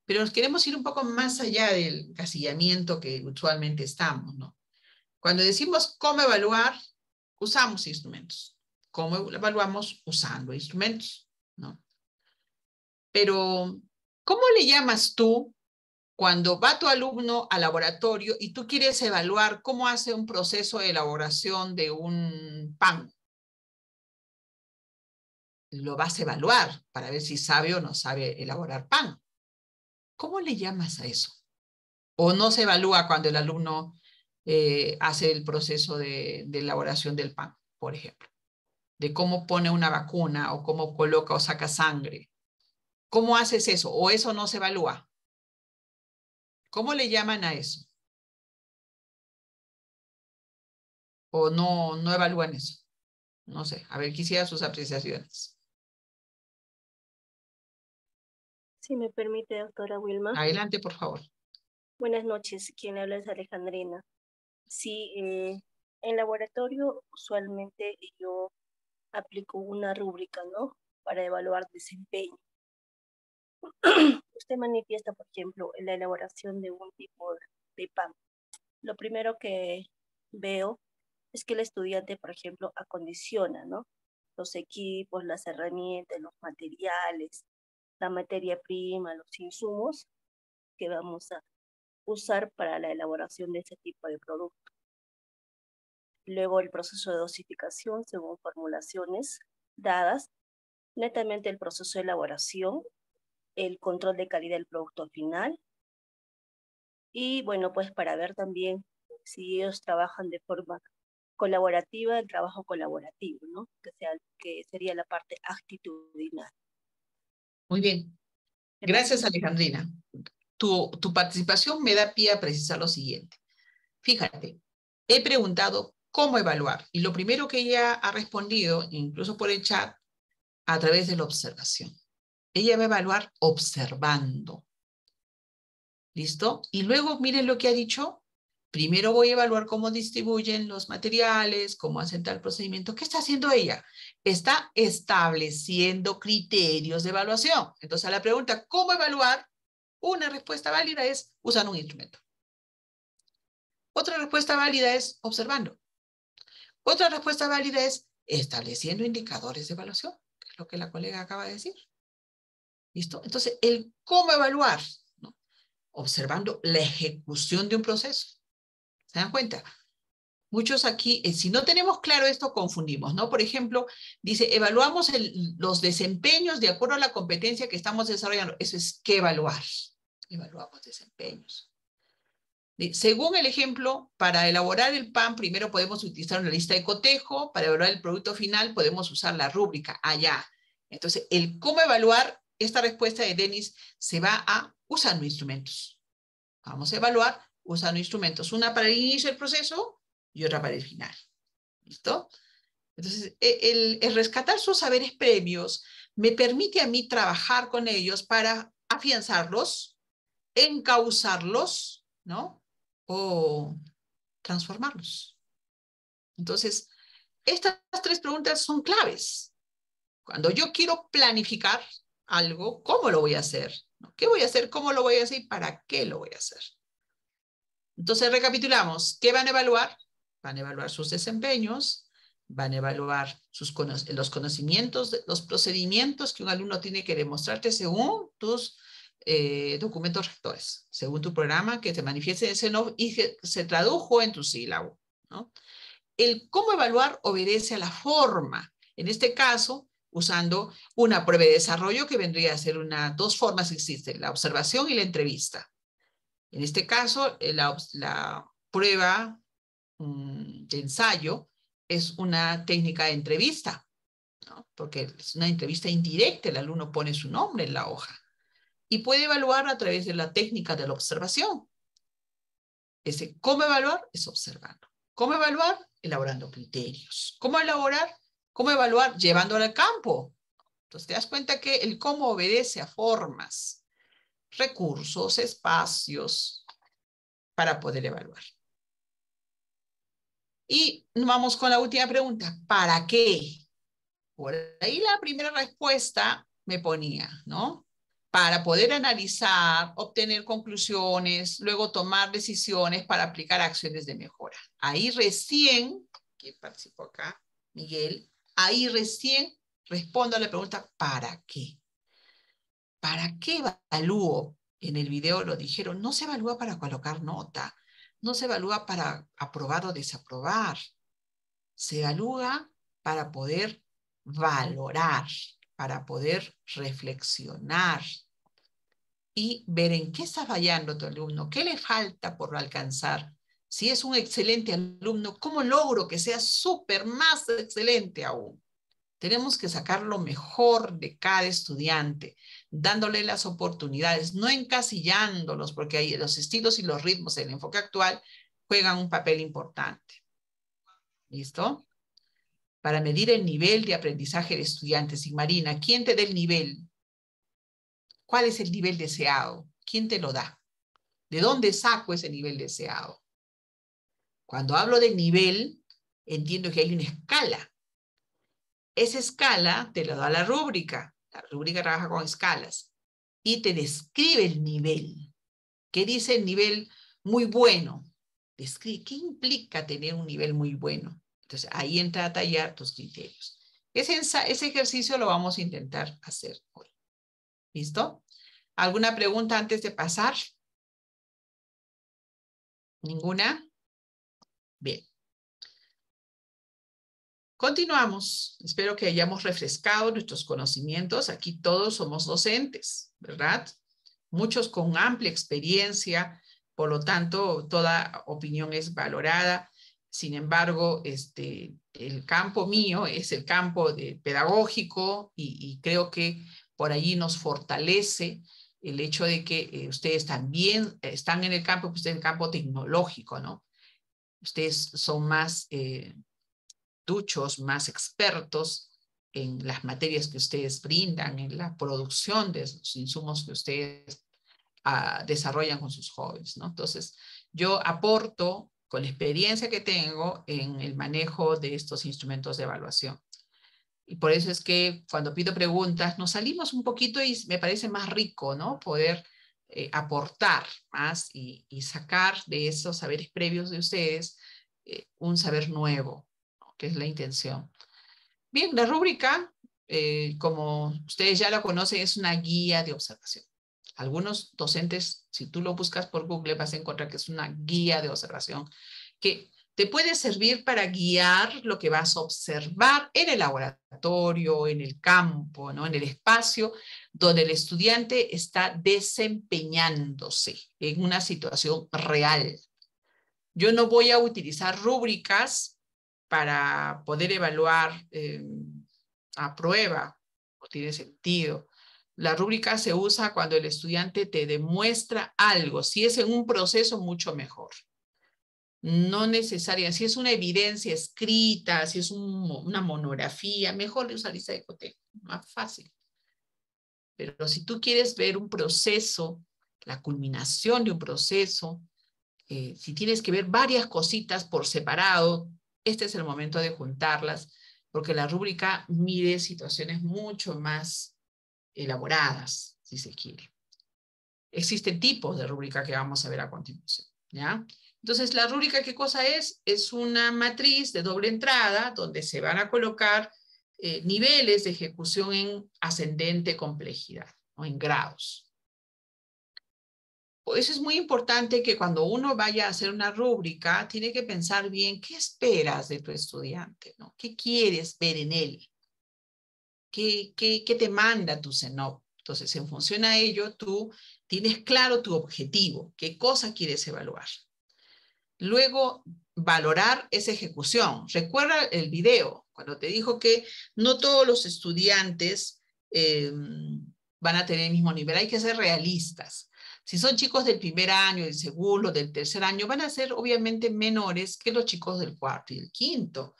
Pero nos queremos ir un poco más allá del encasillamiento que usualmente estamos, ¿no? Cuando decimos cómo evaluar, usamos instrumentos. ¿Cómo evaluamos? Usando instrumentos, ¿no? Pero, ¿cómo le llamas tú cuando va tu alumno al laboratorio y tú quieres evaluar cómo hace un proceso de elaboración de un pan? lo vas a evaluar para ver si sabe o no sabe elaborar pan. ¿Cómo le llamas a eso? ¿O no se evalúa cuando el alumno hace el proceso de elaboración del pan, por ejemplo? De cómo pone una vacuna o cómo coloca o saca sangre. ¿Cómo haces eso? ¿O eso no se evalúa? ¿Cómo le llaman a eso? ¿O no evalúan eso? No sé, a ver, quisiera sus apreciaciones. Si me permite, doctora Wilma. Adelante, por favor. Buenas noches, quien habla es Alejandrina. Sí, en laboratorio usualmente yo aplico una rúbrica, ¿no? Para evaluar desempeño. Usted manifiesta, por ejemplo, en la elaboración de un tipo de pan. Lo primero que veo es que el estudiante, por ejemplo, acondiciona, ¿no? Los equipos, las herramientas, los materiales, la materia prima, los insumos que vamos a usar para la elaboración de ese tipo de producto. Luego el proceso de dosificación según formulaciones dadas, netamente el proceso de elaboración, el control de calidad del producto final y bueno, pues para ver también si ellos trabajan de forma colaborativa, el trabajo colaborativo, ¿no? Que sería la parte actitudinal. Muy bien. Gracias, Alejandrina. Tu participación me da pie a precisar lo siguiente. Fíjate, he preguntado cómo evaluar y lo primero que ella ha respondido, incluso por el chat, a través de la observación. Ella va a evaluar observando. ¿Listo? Y luego miren lo que ha dicho. Primero voy a evaluar cómo distribuyen los materiales, cómo hacen tal procedimiento. ¿Qué está haciendo ella? Está estableciendo criterios de evaluación. Entonces, a la pregunta, ¿cómo evaluar? Una respuesta válida es usando un instrumento. Otra respuesta válida es observando. Otra respuesta válida es estableciendo indicadores de evaluación, que es lo que la colega acaba de decir. ¿Listo? Entonces, el cómo evaluar, ¿no? Observando la ejecución de un proceso. ¿Se dan cuenta? Muchos aquí, si no tenemos claro esto, confundimos, ¿no? Por ejemplo, dice, evaluamos los desempeños de acuerdo a la competencia que estamos desarrollando. Eso es ¿qué evaluar? Evaluamos desempeños. Según el ejemplo, para elaborar el pan, primero podemos utilizar una lista de cotejo, para evaluar el producto final podemos usar la rúbrica, allá. Entonces, el cómo evaluar, esta respuesta de Denis se va a usando instrumentos. Vamos a evaluar usando instrumentos, una para el inicio del proceso y otra para el final. ¿Listo? Entonces, el rescatar sus saberes previos me permite a mí trabajar con ellos para afianzarlos, encauzarlos, ¿no? O transformarlos. Entonces, estas tres preguntas son claves. Cuando yo quiero planificar algo, ¿cómo lo voy a hacer? ¿Qué voy a hacer? ¿Cómo lo voy a hacer? ¿Y para qué lo voy a hacer? Entonces, recapitulamos. ¿Qué van a evaluar? Van a evaluar sus desempeños, van a evaluar los conocimientos, los procedimientos que un alumno tiene que demostrarte según tus documentos rectores, según tu programa que te manifieste en ese y que se tradujo en tu sílabo, ¿no? El cómo evaluar obedece a la forma. En este caso, usando una prueba de desarrollo que vendría a ser dos formas que existen, la observación y la entrevista. En este caso, la prueba de ensayo es una técnica de entrevista, ¿no? Porque es una entrevista indirecta, el alumno pone su nombre en la hoja y puede evaluar a través de la técnica de la observación. ¿Cómo evaluar? Es observando. ¿Cómo evaluar? Elaborando criterios. ¿Cómo elaborar? ¿Cómo evaluar? Llevándolo al campo. Entonces te das cuenta que el cómo obedece a formas, recursos, espacios para poder evaluar. Y vamos con la última pregunta. ¿Para qué? Por ahí la primera respuesta me ponía, ¿no? Para poder analizar, obtener conclusiones, luego tomar decisiones para aplicar acciones de mejora. Ahí recién, ¿quién participó acá? Miguel. Ahí recién respondo a la pregunta, ¿para qué? ¿Para qué evalúo? En el video lo dijeron, no se evalúa para colocar nota, no se evalúa para aprobar o desaprobar, se evalúa para poder valorar. para poder reflexionar y ver en qué está fallando tu alumno, qué le falta por alcanzar. Si es un excelente alumno, ¿cómo logro que sea súper más excelente aún? Tenemos que sacar lo mejor de cada estudiante, dándole las oportunidades, no encasillándolos, porque ahí los estilos y los ritmos del enfoque actual juegan un papel importante. ¿Listo? Para medir el nivel de aprendizaje del estudiante. Sigmarina, ¿quién te da el nivel? ¿Cuál es el nivel deseado? ¿Quién te lo da? ¿De dónde saco ese nivel deseado? Cuando hablo de nivel, entiendo que hay una escala. Esa escala te la da la rúbrica. La rúbrica trabaja con escalas y te describe el nivel. ¿Qué dice el nivel muy bueno? Describe qué implica tener un nivel muy bueno. Entonces, ahí entra a tallar tus criterios. Ese ejercicio lo vamos a intentar hacer hoy. ¿Listo? ¿Alguna pregunta antes de pasar? ¿Ninguna? Bien. Continuamos. Espero que hayamos refrescado nuestros conocimientos. Aquí todos somos docentes, ¿verdad? Muchos con amplia experiencia, por lo tanto, toda opinión es valorada. Sin embargo, el campo mío es el campo pedagógico y creo que por allí nos fortalece el hecho de que ustedes también están en el campo, pues en el campo tecnológico, ¿no? Ustedes son más duchos, más expertos en las materias que ustedes brindan, en la producción de los insumos que ustedes desarrollan con sus jóvenes, ¿no? Entonces, yo aporto con la experiencia que tengo en el manejo de estos instrumentos de evaluación. Y por eso es que cuando pido preguntas, nos salimos un poquito y me parece más rico, ¿no? Poder aportar más y sacar de esos saberes previos de ustedes un saber nuevo, ¿no? Que es la intención. Bien, la rúbrica, como ustedes ya la conocen, es una guía de observación. Algunos docentes, si tú lo buscas por Google, vas a encontrar que es una guía de observación que te puede servir para guiar lo que vas a observar en el laboratorio, en el campo, ¿no? En el espacio donde el estudiante está desempeñándose en una situación real. Yo no voy a utilizar rúbricas para poder evaluar a prueba, no tiene sentido. La rúbrica se usa cuando el estudiante te demuestra algo. Si es en un proceso, mucho mejor. No necesaria. Si es una evidencia escrita, si es una monografía, mejor usar lista de cotejo, más fácil. Pero si tú quieres ver un proceso, la culminación de un proceso, si tienes que ver varias cositas por separado, este es el momento de juntarlas, porque la rúbrica mide situaciones mucho más elaboradas, si se quiere. Existen tipos de rúbrica que vamos a ver a continuación, ¿ya? Entonces, la rúbrica, ¿qué cosa es? Es una matriz de doble entrada donde se van a colocar niveles de ejecución en ascendente complejidad, o en grados. Por eso es muy importante que cuando uno vaya a hacer una rúbrica, tiene que pensar bien qué esperas de tu estudiante, ¿no? ¿Qué quieres ver en él? ¿Qué te manda tu CENOP? Entonces, en función a ello, tú tienes claro tu objetivo, qué cosa quieres evaluar. Luego, valorar esa ejecución. Recuerda el video, cuando te dijo que no todos los estudiantes van a tener el mismo nivel. Hay que ser realistas. Si son chicos del primer año, del segundo, del tercer año, van a ser obviamente menores que los chicos del cuarto y del quinto.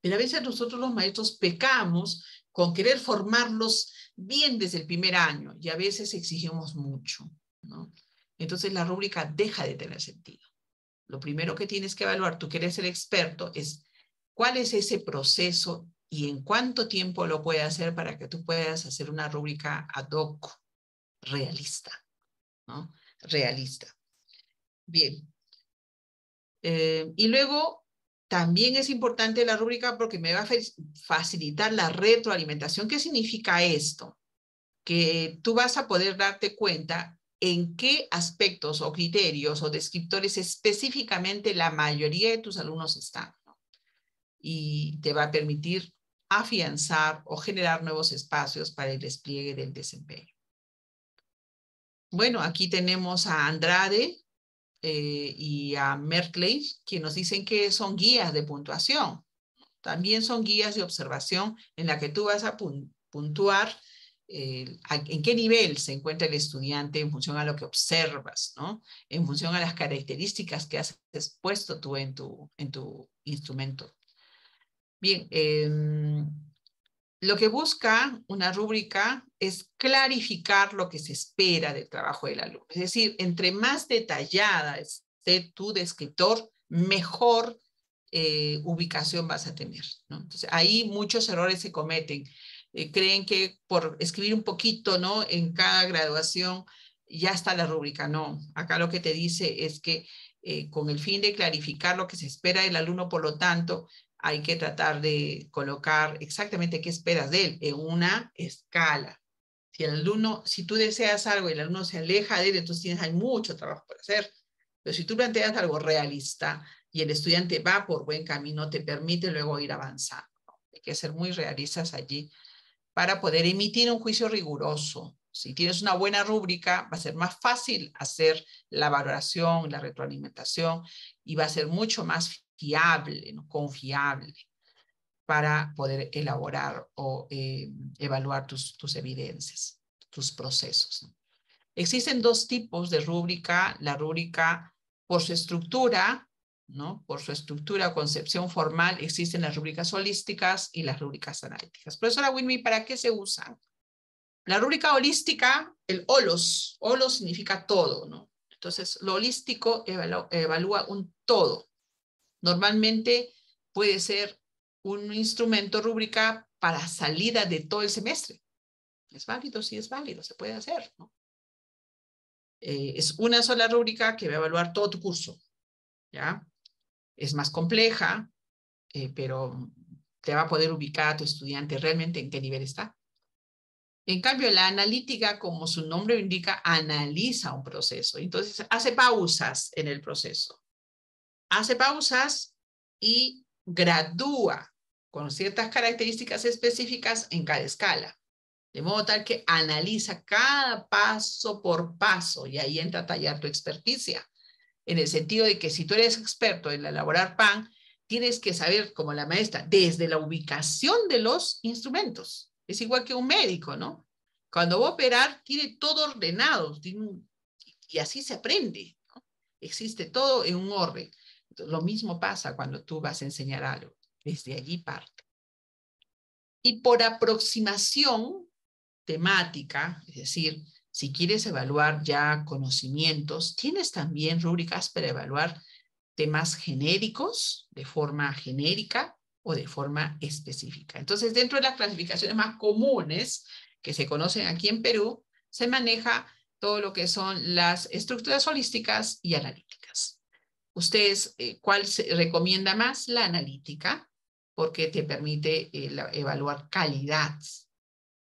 Pero a veces nosotros los maestros pecamos con querer formarlos bien desde el primer año y a veces exigimos mucho, ¿no? Entonces la rúbrica deja de tener sentido. Lo primero que tienes que evaluar, tú que eres el experto, es cuál es ese proceso y en cuánto tiempo lo puede hacer para que tú puedas hacer una rúbrica ad hoc, realista, ¿no? Realista. Bien. Y luego, también es importante la rúbrica porque me va a facilitar la retroalimentación. ¿Qué significa esto? Que tú vas a poder darte cuenta en qué aspectos o criterios o descriptores específicamente la mayoría de tus alumnos están, ¿no? Y te va a permitir afianzar o generar nuevos espacios para el despliegue del desempeño. Bueno, aquí tenemos a Andrade y a Merkley, que nos dicen que son guías de puntuación. También son guías de observación en la que tú vas a puntuar en qué nivel se encuentra el estudiante en función a lo que observas, ¿no? En función a las características que has expuesto tú en tu instrumento. Bien, lo que busca una rúbrica es clarificar lo que se espera del trabajo del alumno. Es decir, entre más detallada esté tu descriptor, mejor ubicación vas a tener, ¿no? Entonces, ahí muchos errores se cometen. Creen que por escribir un poquito, ¿no?, en cada graduación ya está la rúbrica. No, acá lo que te dice es que con el fin de clarificar lo que se espera del alumno, por lo tanto, hay que tratar de colocar exactamente qué esperas de él en una escala. Si el alumno, si tú deseas algo y el alumno se aleja de él, entonces hay mucho trabajo por hacer. Pero si tú planteas algo realista y el estudiante va por buen camino, te permite luego ir avanzando, ¿no? Hay que ser muy realistas allí para poder emitir un juicio riguroso. Si tienes una buena rúbrica, va a ser más fácil hacer la valoración, la retroalimentación, y va a ser mucho más fiable, ¿no?, confiable, para poder elaborar o evaluar tus evidencias, tus procesos, ¿no? Existen dos tipos de rúbrica: la rúbrica por su estructura, ¿no?, por su estructura o concepción formal. Existen las rúbricas holísticas y las rúbricas analíticas. Profesora Winnie, ¿para qué se usan? La rúbrica holística, el holos significa todo, ¿no? Entonces, lo holístico evalúa un todo. Normalmente puede ser un instrumento rúbrica para salida de todo el semestre. ¿Es válido? Sí, es válido, se puede hacer, ¿no? Es una sola rúbrica que va a evaluar todo tu curso, ¿ya? Es más compleja, pero te va a poder ubicar a tu estudiante realmente en qué nivel está. En cambio, la analítica, como su nombre indica, analiza un proceso. Entonces, hace pausas en el proceso. Hace pausas y gradúa con ciertas características específicas en cada escala. De modo tal que analiza cada paso por paso, y ahí entra a tallar tu experticia. En el sentido de que si tú eres experto en elaborar pan, tienes que saber, como la maestra, desde la ubicación de los instrumentos. Es igual que un médico, ¿no? Cuando va a operar, tiene todo ordenado, y así se aprende, ¿no? Existe todo en un orden. Entonces, lo mismo pasa cuando tú vas a enseñar algo. Desde allí parte. Y por aproximación temática, es decir, si quieres evaluar ya conocimientos, tienes también rúbricas para evaluar temas genéricos, de forma genérica o de forma específica. Entonces, dentro de las clasificaciones más comunes que se conocen aquí en Perú, se maneja todo lo que son las estructuras holísticas y analíticas. Ustedes, ¿cuál se recomienda más? La analítica, porque te permite evaluar calidad.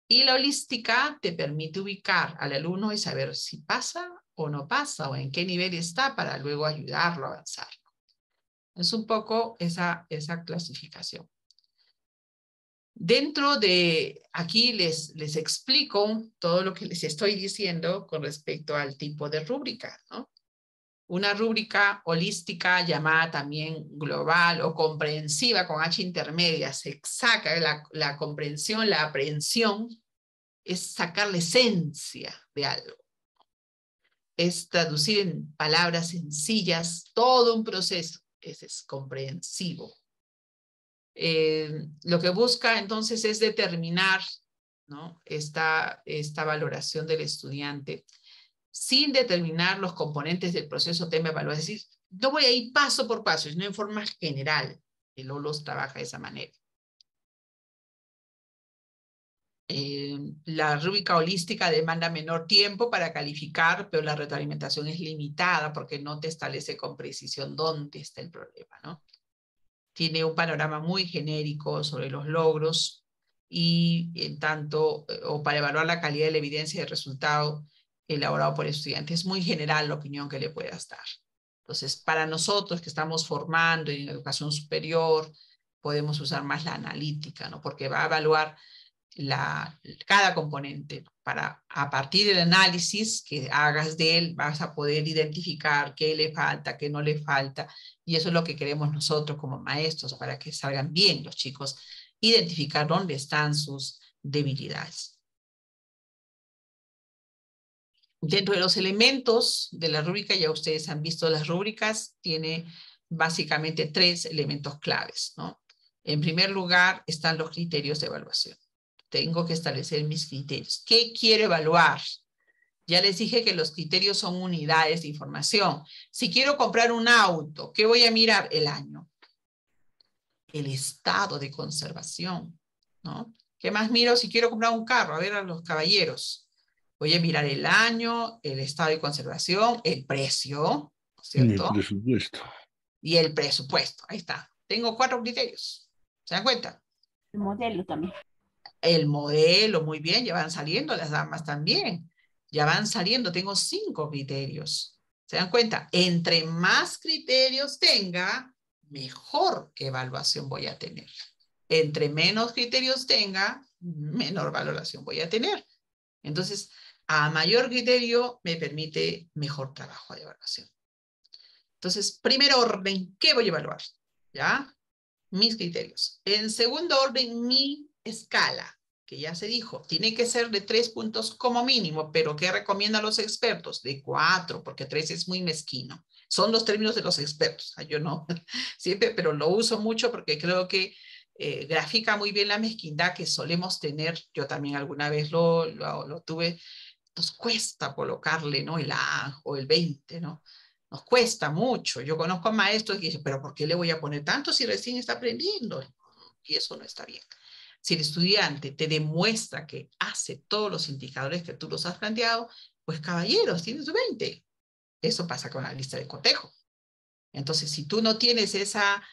Y la holística te permite ubicar al alumno y saber si pasa o no pasa, o en qué nivel está, para luego ayudarlo a avanzar. Es un poco esa clasificación. Dentro de aquí les explico todo lo que les estoy diciendo con respecto al tipo de rúbrica, ¿no? Una rúbrica holística, llamada también global o comprensiva con H intermedia, se saca la comprensión, la aprehensión, es sacar la esencia de algo. Es traducir en palabras sencillas todo un proceso. Ese es comprensivo. Lo que busca entonces es determinar, ¿no?, esta valoración del estudiante sin determinar los componentes del proceso tema evaluado. Es decir, no voy a ir paso por paso, sino en forma general. El OLOS trabaja de esa manera. La rúbrica holística demanda menor tiempo para calificar, pero la retroalimentación es limitada porque no te establece con precisión dónde está el problema, ¿no? Tiene un panorama muy genérico sobre los logros y en tanto, o para evaluar la calidad de la evidencia de resultado elaborado por el estudiante. Es muy general la opinión que le puedas dar. Entonces, para nosotros que estamos formando en educación superior, podemos usar más la analítica, ¿no? Porque va a evaluar cada componente. Para, a partir del análisis que hagas de él, vas a poder identificar qué le falta, qué no le falta, y eso es lo que queremos nosotros como maestros, para que salgan bien los chicos, identificar dónde están sus debilidades. Dentro de los elementos de la rúbrica, ya ustedes han visto las rúbricas, tiene básicamente 3 elementos claves, ¿no? En primer lugar, están los criterios de evaluación. Tengo que establecer mis criterios. ¿Qué quiero evaluar? Ya les dije que los criterios son unidades de información. Si quiero comprar un auto, ¿qué voy a mirar? El año. El estado de conservación, ¿no? ¿Qué más miro si quiero comprar un carro? A ver a los caballeros. Voy a mirar el año, el estado de conservación, el precio, ¿no es cierto? Y el presupuesto. Y el presupuesto, ahí está. Tengo 4 criterios. ¿Se dan cuenta? El modelo también. El modelo, muy bien, ya van saliendo las damas también. Ya van saliendo, tengo 5 criterios. ¿Se dan cuenta? Entre más criterios tenga, mejor evaluación voy a tener. Entre menos criterios tenga, menor valoración voy a tener. Entonces, a mayor criterio me permite mejor trabajo de evaluación. Entonces, primer orden, ¿qué voy a evaluar? ¿Ya? Mis criterios. En segundo orden, mi escala, que ya se dijo, tiene que ser de 3 puntos como mínimo, pero ¿qué recomiendan los expertos? De 4, porque 3 es muy mezquino. Son los términos de los expertos. Yo no, siempre, pero lo uso mucho porque creo que grafica muy bien la mezquindad que solemos tener. Yo también alguna vez lo tuve. Nos cuesta colocarle, ¿no? El A o el 20, ¿no? Nos cuesta mucho. Yo conozco a maestros que dicen, pero ¿por qué le voy a poner tanto si recién está aprendiendo? Y eso no está bien. Si el estudiante te demuestra que hace todos los indicadores que tú los has planteado, pues caballeros, tienes tu 20. Eso pasa con la lista de cotejo. Entonces, si tú no tienes esa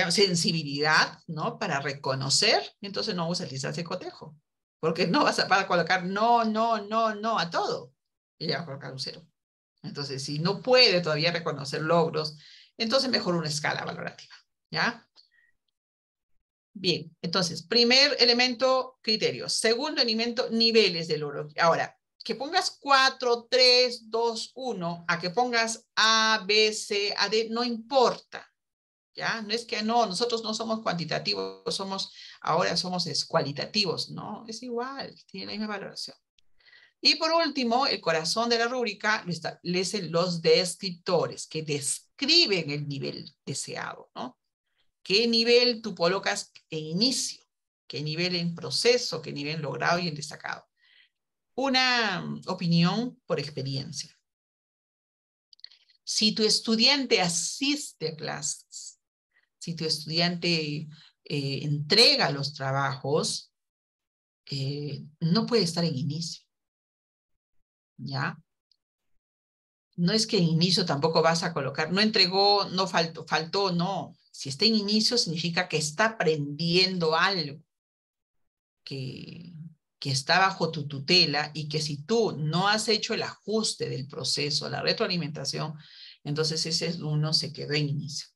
sensibilidad, ¿no? Para reconocer, entonces no usas listas de cotejo. Porque no vas a colocar no a todo. Y ya vas a colocar un 0. Entonces, si no puede todavía reconocer logros, entonces mejor una escala valorativa, ¿ya? Bien, entonces, primer elemento, criterios. Segundo elemento, niveles de logro. Ahora, que pongas 4, 3, 2, 1, a que pongas A, B, C, A, D, no importa, ¿ya? No es que no, nosotros no somos cuantitativos, ahora somos cualitativos, ¿no? Es igual, tiene la misma valoración. Y por último, el corazón de la rúbrica lo establecen los descriptores, que describen el nivel deseado, ¿no? ¿Qué nivel tú colocas en inicio? ¿Qué nivel en proceso? ¿Qué nivel logrado y en destacado? Una opinión por experiencia. Si tu estudiante asiste a clases, si tu estudiante entrega los trabajos, no puede estar en inicio, ¿ya? No es que en inicio tampoco vas a colocar, no entregó, no faltó, no. Si está en inicio significa que está aprendiendo algo, que está bajo tu tutela y que si tú no has hecho el ajuste del proceso, la retroalimentación, entonces ese uno se quedó en inicio.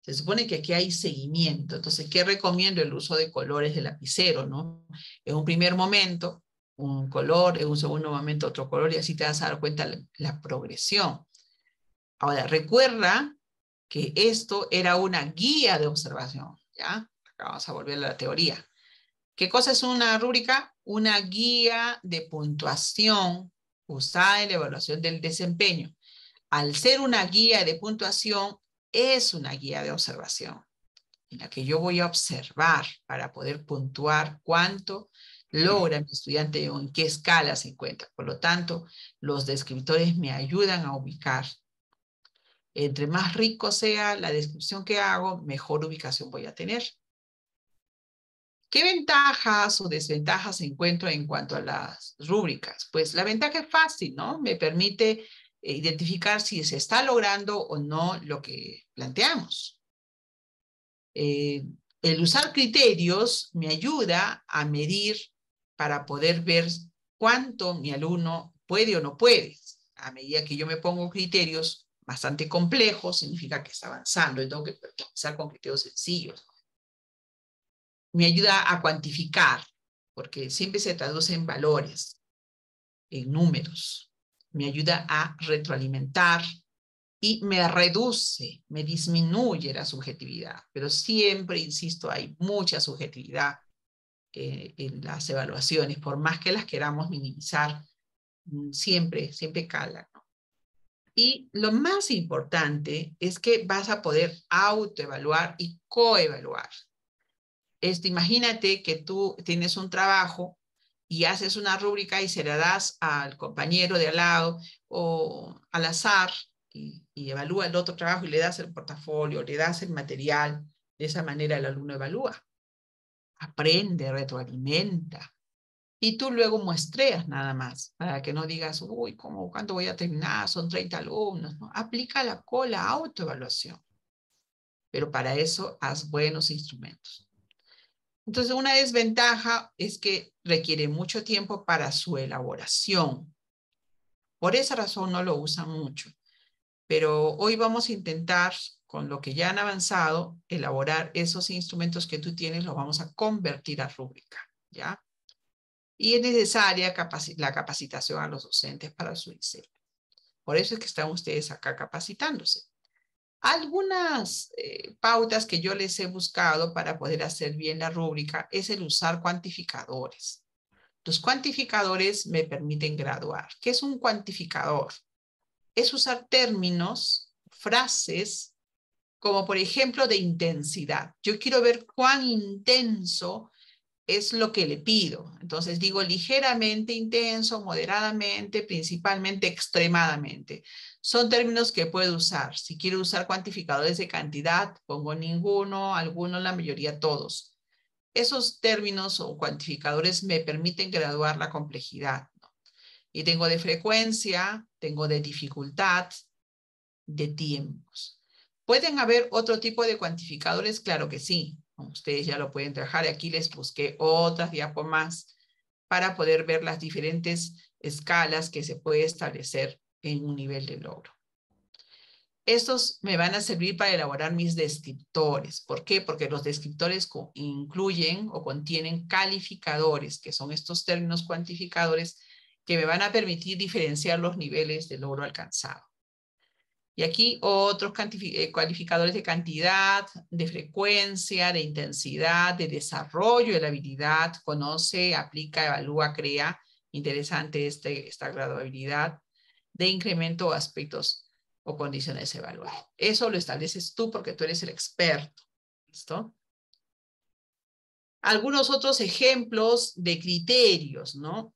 Se supone que aquí hay seguimiento. Entonces, ¿qué recomiendo? El uso de colores de lapicero, ¿no? En un primer momento, un color, en un segundo momento otro color, y así te vas a dar cuenta la progresión. Ahora, recuerda que esto era una guía de observación, ¿ya? Acá vamos a volver a la teoría. ¿Qué cosa es una rúbrica? Una guía de puntuación usada en la evaluación del desempeño. Al ser una guía de puntuación, es una guía de observación, en la que yo voy a observar para poder puntuar cuánto logra mi estudiante o en qué escala se encuentra. Por lo tanto, los descriptores me ayudan a ubicar. Entre más rico sea la descripción que hago, mejor ubicación voy a tener. ¿Qué ventajas o desventajas encuentro en cuanto a las rúbricas? Pues la ventaja es fácil, ¿no? Me permite identificar si se está logrando o no lo que planteamos. El usar criterios me ayuda a medir para poder ver cuánto mi alumno puede o no puede. A medida que yo me pongo criterios bastante complejos, significa que está avanzando. Tengo que empezar con criterios sencillos. Me ayuda a cuantificar, porque siempre se traduce en valores, en números. Me ayuda a retroalimentar y me reduce, me disminuye la subjetividad. Pero siempre, insisto, hay mucha subjetividad en las evaluaciones, por más que las queramos minimizar, siempre calan, ¿no? Y lo más importante es que vas a poder autoevaluar y coevaluar. Imagínate que tú tienes un trabajo y haces una rúbrica y se la das al compañero de al lado o al azar y evalúa el otro trabajo y le das el portafolio, le das el material. De esa manera el alumno evalúa, aprende, retroalimenta. Y tú luego muestreas nada más, para que no digas, uy, ¿cuánto voy a terminar? Son 30 alumnos, ¿no? Aplica la autoevaluación. Pero para eso haz buenos instrumentos. Entonces, una desventaja es que requiere mucho tiempo para su elaboración. Por esa razón no lo usan mucho. Pero hoy vamos a intentar, con lo que ya han avanzado, elaborar esos instrumentos que tú tienes, los vamos a convertir a rúbrica, ¿ya? Y es necesaria la capacitación a los docentes para su diseño. Por eso es que están ustedes acá capacitándose. Algunas pautas que yo les he buscado para poder hacer bien la rúbrica es el usar cuantificadores. Los cuantificadores me permiten graduar. ¿Qué es un cuantificador? Es usar términos, frases, como por ejemplo de intensidad. Yo quiero ver cuán intenso es lo que le pido. Entonces digo ligeramente intenso, moderadamente, principalmente, extremadamente. Son términos que puedo usar. Si quiero usar cuantificadores de cantidad, pongo ninguno, alguno, la mayoría, todos. Esos términos o cuantificadores me permiten graduar la complejidad, ¿no? Y tengo de frecuencia, tengo de dificultad, de tiempos. ¿Pueden haber otro tipo de cuantificadores? Claro que sí. Ustedes ya lo pueden trabajar. Aquí les busqué otras diapos más para poder ver las diferentes escalas que se puede establecer en un nivel de logro. Estos me van a servir para elaborar mis descriptores. ¿Por qué? Porque los descriptores incluyen o contienen calificadores, que son estos términos cuantificadores que me van a permitir diferenciar los niveles de logro alcanzado. Y aquí otros cualificadores de cantidad, de frecuencia, de intensidad, de desarrollo de la habilidad, conoce, aplica, evalúa, crea. Interesante esta graduabilidad, de incremento o aspectos o condiciones evaluadas. Eso lo estableces tú porque tú eres el experto. ¿Listo? Algunos otros ejemplos de criterios, ¿no?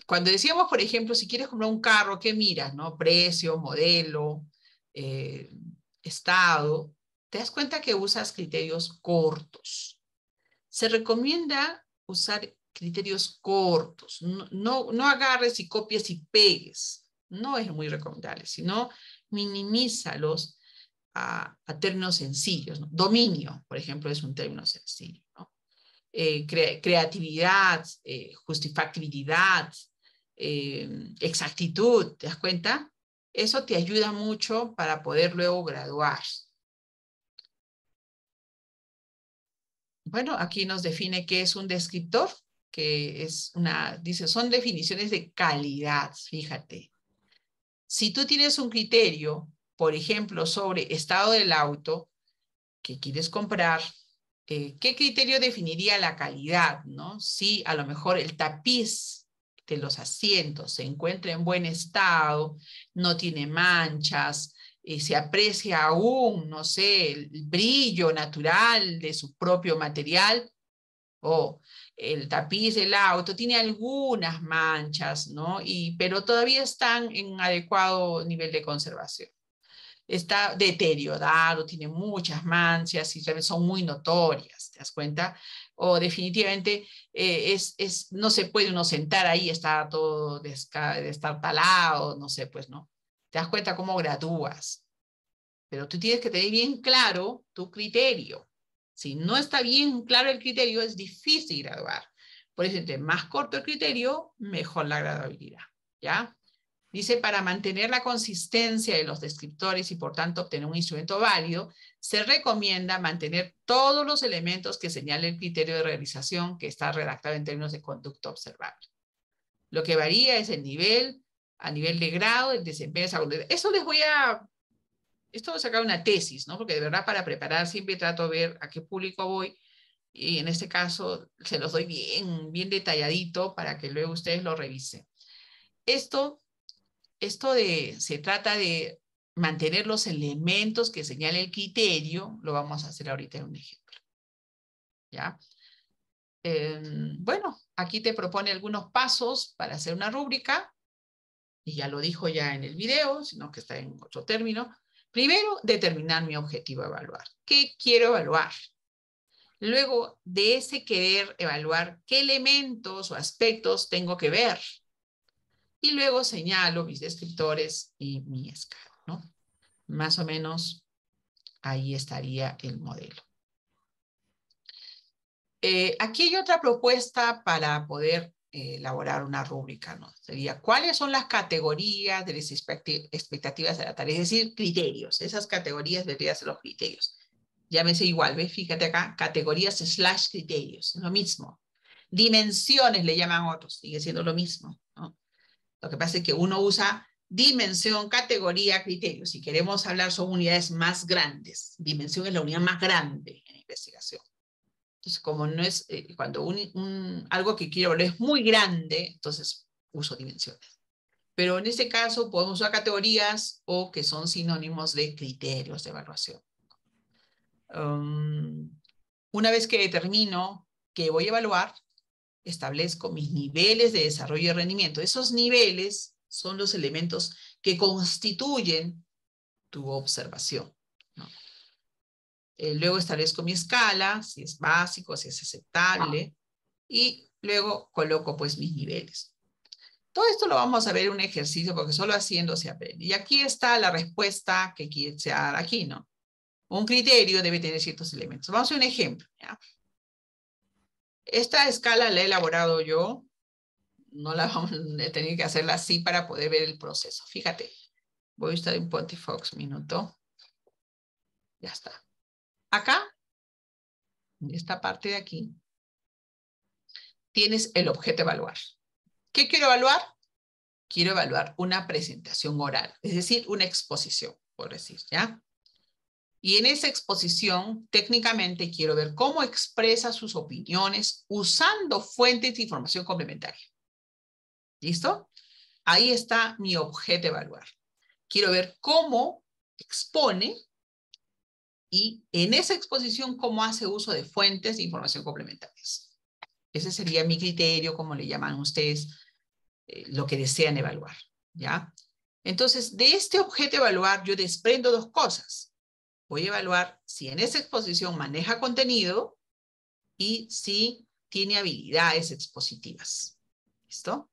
Cuando decíamos, por ejemplo, si quieres comprar un carro, ¿qué miras? ¿No? Precio, modelo, estado. Te das cuenta que usas criterios cortos. Se recomienda usar criterios cortos. No agarres y copies y pegues. No es muy recomendable, sino minimízalos a términos sencillos, ¿no? Dominio, por ejemplo, es un término sencillo, ¿no? Creatividad, justificabilidad, exactitud, ¿te das cuenta? Eso te ayuda mucho para poder luego graduar. Bueno, aquí nos define qué es un descriptor, que es dice, son definiciones de calidad, fíjate. Si tú tienes un criterio, por ejemplo, sobre estado del auto que quieres comprar, ¿qué criterio definiría la calidad, ¿no? Si a lo mejor el tapiz de los asientos se encuentra en buen estado, no tiene manchas, se aprecia aún, no sé, el brillo natural de su propio material, o el tapiz del auto tiene algunas manchas, ¿no? Pero todavía están en adecuado nivel de conservación. Está deteriorado, tiene muchas manchas y son muy notorias, ¿te das cuenta? O definitivamente no se puede uno sentar ahí, está todo destartalado, no sé, pues no. ¿Te das cuenta cómo gradúas? Pero tú tienes que tener bien claro tu criterio. Si no está bien claro el criterio, es difícil graduar. Por eso, entre más corto el criterio, mejor la graduabilidad, ¿ya? Dice, para mantener la consistencia de los descriptores y por tanto obtener un instrumento válido, se recomienda mantener todos los elementos que señale el criterio de realización que está redactado en términos de conducta observable. Lo que varía es el nivel, a nivel de grado, el desempeño. Eso les voy a... Esto voy a sacar una tesis, ¿no? Porque de verdad para preparar siempre trato de ver a qué público voy y en este caso se los doy bien detalladito para que luego ustedes lo revisen. Se trata de mantener los elementos que señala el criterio, lo vamos a hacer ahorita en un ejemplo. ¿Ya? Bueno, aquí te propone algunos pasos para hacer una rúbrica, y ya lo dijo ya en el video, sino que está en otro término. Primero, determinar mi objetivo a evaluar. ¿Qué quiero evaluar? Luego, de ese querer evaluar, ¿qué elementos o aspectos tengo que ver? Y luego señalo mis descriptores y mi escala, ¿no? Más o menos ahí estaría el modelo. Aquí hay otra propuesta para poder elaborar una rúbrica, ¿no? Sería, ¿cuáles son las categorías de las expectativas de la tarea? Es decir, criterios. Esas categorías deberían ser los criterios. Llámese igual, ¿ves? Fíjate acá, categorías / criterios, lo mismo. Dimensiones le llaman otros, sigue siendo lo mismo, ¿no? Lo que pasa es que uno usa dimensión, categoría, criterio. Si queremos hablar son unidades más grandes. Dimensión es la unidad más grande en investigación. Entonces, como no es, cuando algo que quiero hablar es muy grande, entonces uso dimensiones. Pero en este caso podemos usar categorías o que son sinónimos de criterios de evaluación. Una vez que determino que voy a evaluar, establezco mis niveles de desarrollo y rendimiento. Esos niveles son los elementos que constituyen tu observación, ¿no? Luego establezco mi escala, si es básico, si es aceptable, y luego coloco pues mis niveles. Todo esto lo vamos a ver en un ejercicio porque solo haciendo se aprende. Y aquí está la respuesta que quiere dar aquí, ¿no? Un criterio debe tener ciertos elementos. Vamos a hacer un ejemplo, ¿ya? Esta escala la he elaborado yo. No la vamos a tener que hacerla así para poder ver el proceso. Fíjate, voy a estar en Pontifox minuto. Ya está. Acá, en esta parte de aquí, tienes el objeto evaluar. ¿Qué quiero evaluar? Quiero evaluar una presentación oral, es decir, una exposición, por decir, ¿ya? Y en esa exposición, técnicamente, quiero ver cómo expresa sus opiniones usando fuentes de información complementaria. ¿Listo? Ahí está mi objeto evaluar. Quiero ver cómo expone y en esa exposición cómo hace uso de fuentes de información complementarias. Ese sería mi criterio, como le llaman ustedes, lo que desean evaluar, ¿ya? Entonces, de este objeto evaluar yo desprendo dos cosas. Voy a evaluar si en esa exposición maneja contenido y si tiene habilidades expositivas. ¿Listo?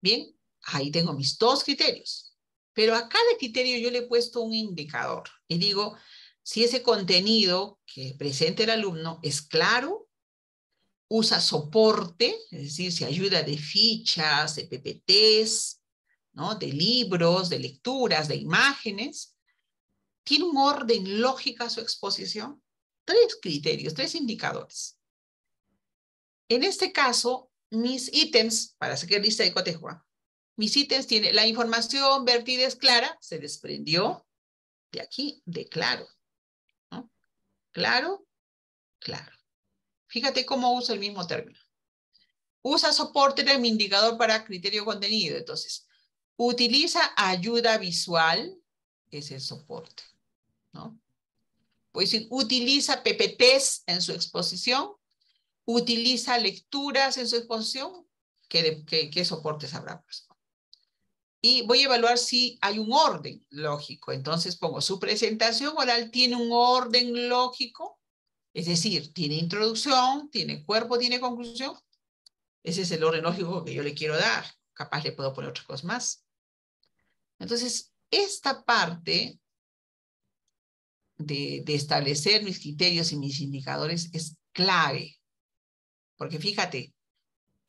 Bien, ahí tengo mis dos criterios. Pero a cada criterio yo le he puesto un indicador y digo si ese contenido que presenta el alumno es claro, usa soporte, es decir, si ayuda de fichas, de PPTs, ¿no? De libros, de lecturas, de imágenes, tiene un orden lógico a su exposición. Tres criterios, tres indicadores. En este caso, mis ítems, para sacar lista de cotejo, mis ítems tienen la información vertida es clara, se desprendió de aquí, de claro, ¿no? Claro, claro. Fíjate cómo usa el mismo término. Usa soporte de mi indicador para criterio contenido. Entonces, utiliza ayuda visual, es el soporte, ¿no? Pues utiliza PPTs en su exposición, utiliza lecturas en su exposición, ¿qué soportes habrá? Pues, y voy a evaluar si hay un orden lógico. Entonces pongo, su presentación oral tiene un orden lógico, es decir, tiene introducción, tiene cuerpo, tiene conclusión. Ese es el orden lógico que yo le quiero dar. Capaz le puedo poner otras cosas más. Entonces, esta parte de establecer mis criterios y mis indicadores es clave. Porque fíjate,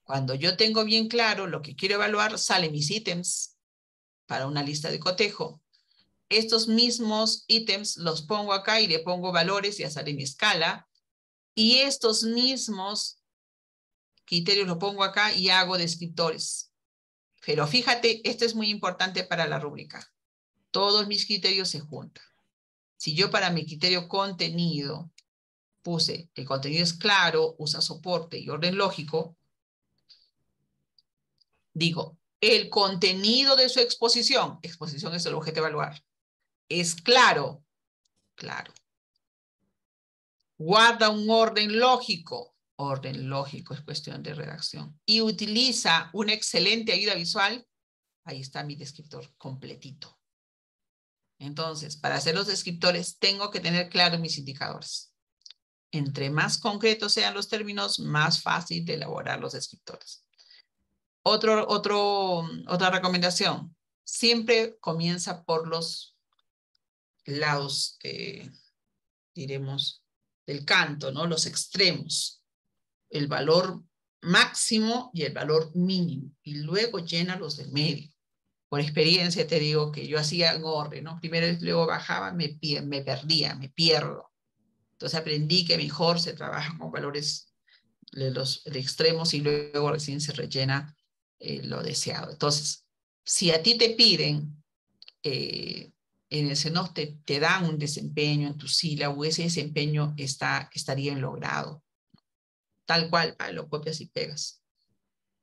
Cuando yo tengo bien claro lo que quiero evaluar, salen mis ítems para una lista de cotejo. Estos mismos ítems los pongo acá y le pongo valores, ya sale mi escala. Y estos mismos criterios los pongo acá y hago descriptores. Pero fíjate, esto es muy importante para la rúbrica. Todos mis criterios se juntan. Si yo para mi criterio contenido puse el contenido es claro, usa soporte y orden lógico, digo, el contenido de su exposición es el objeto a evaluar, es claro, claro. Guarda un orden lógico es cuestión de redacción, y utiliza una excelente ayuda visual, ahí está mi descriptor completito. Entonces, para hacer los descriptores tengo que tener claros mis indicadores. Entre más concretos sean los términos, más fácil de elaborar los descriptores. Otra recomendación, siempre comienza por los lados, diremos, del canto, ¿no? Los extremos, el valor máximo y el valor mínimo, y luego llena los del medio. Por experiencia te digo que yo hacía en orden, ¿no? Primero y luego bajaba, me perdía, me pierdo. Entonces aprendí que mejor se trabaja con valores de extremos y luego recién se rellena lo deseado. Entonces, si a ti te piden, en el CENOF te dan un desempeño en tu sílabo, ese desempeño estaría bien logrado. Tal cual, lo copias y pegas.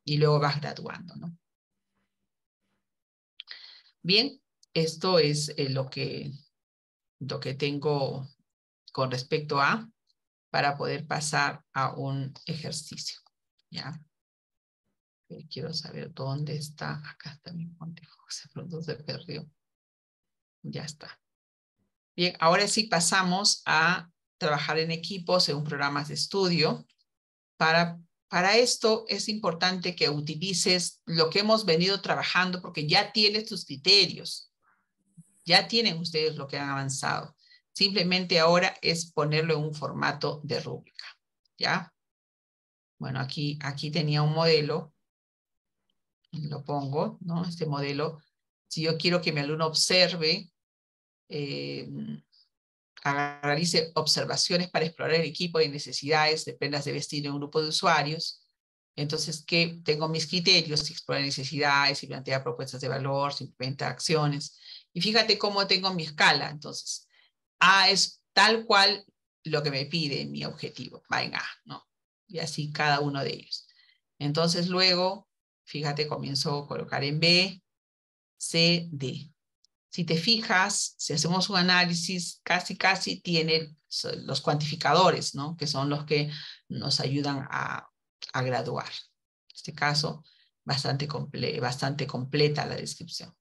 Y luego vas graduando, ¿no? Bien, esto es lo que tengo con respecto a, para poder pasar a un ejercicio, ¿ya? Quiero saber dónde está. Acá está mi cotejo, de pronto se perdió. Ya está. Bien, ahora sí pasamos a trabajar en equipo según programas de estudio. Para esto es importante que utilices lo que hemos venido trabajando, porque ya tienes tus criterios. Ya tienen ustedes lo que han avanzado. Simplemente ahora es ponerlo en un formato de rúbrica, ¿ya? Bueno, aquí tenía un modelo. Lo pongo, ¿no? Este modelo, si yo quiero que mi alumno observe, realice observaciones para explorar el equipo de necesidades de prendas de vestir en un grupo de usuarios, entonces que tengo mis criterios, explorar necesidades, y plantea propuestas de valor, se implementa acciones, y fíjate cómo tengo mi escala. Entonces, A es tal cual lo que me pide mi objetivo, va en A, ¿no? Y así cada uno de ellos. Entonces luego, fíjate, comienzo a colocar en B, C, D. Si te fijas, si hacemos un análisis, casi tiene los cuantificadores, ¿no? Que son los que nos ayudan a graduar. En este caso, bastante completa la descripción.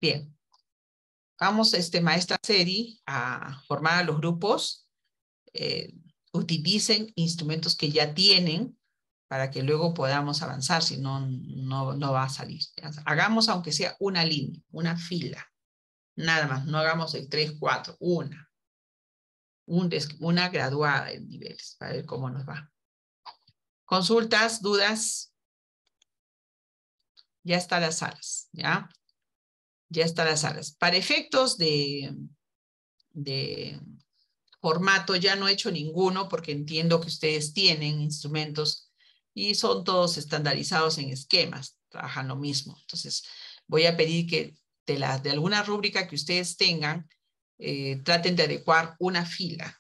Bien. Vamos, maestra Seri, a formar a los grupos. Utilicen instrumentos que ya tienen para que luego podamos avanzar, si no, no va a salir. Hagamos aunque sea una línea, una fila, nada más, no hagamos el 3, 4, una graduada en niveles, para ver cómo nos va. Consultas, dudas. Ya están las salas, ¿ya? Ya están las salas. Para efectos de formato ya no he hecho ninguno, porque entiendo que ustedes tienen instrumentos y son todos estandarizados en esquemas, trabajan lo mismo. Entonces voy a pedir que de alguna rúbrica que ustedes tengan, traten de adecuar una fila,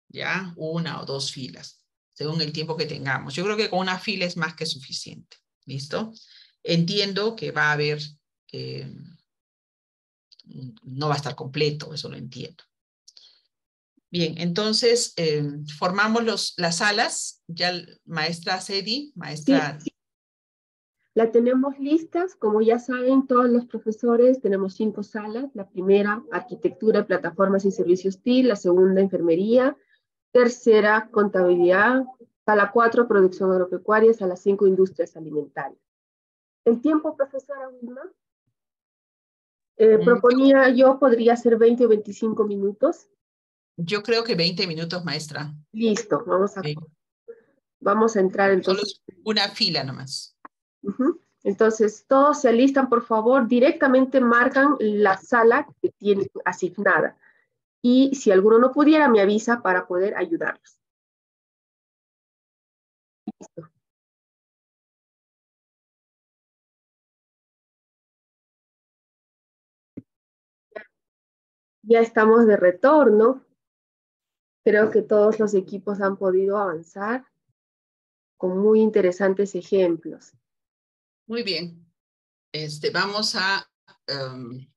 ¿ya? Una o dos filas, según el tiempo que tengamos. Yo creo que con una fila es más que suficiente. ¿Listo? Entiendo que va a haber, no va a estar completo, eso lo entiendo. Bien, entonces formamos las salas. Ya maestra Sedi, maestra... Sí. La tenemos listas, como ya saben todos los profesores, tenemos 5 salas. La primera, arquitectura, plataformas y servicios TIL. La segunda, enfermería. Tercera, contabilidad. Sala 4, producción agropecuaria. Sala 5, industrias alimentarias. El tiempo, profesora Wilma, proponía yo, podría ser 20 o 25 minutos. Yo creo que 20 minutos, maestra. Listo, vamos a... Vamos a entrar Solo entonces. es una fila nomás. Entonces, todos se alistan, por favor, directamente marcan la sala que tienen asignada. Y si alguno no pudiera, me avisa para poder ayudarlos. Listo. Ya estamos de retorno. Creo que todos los equipos han podido avanzar con muy interesantes ejemplos. Muy bien. Vamos a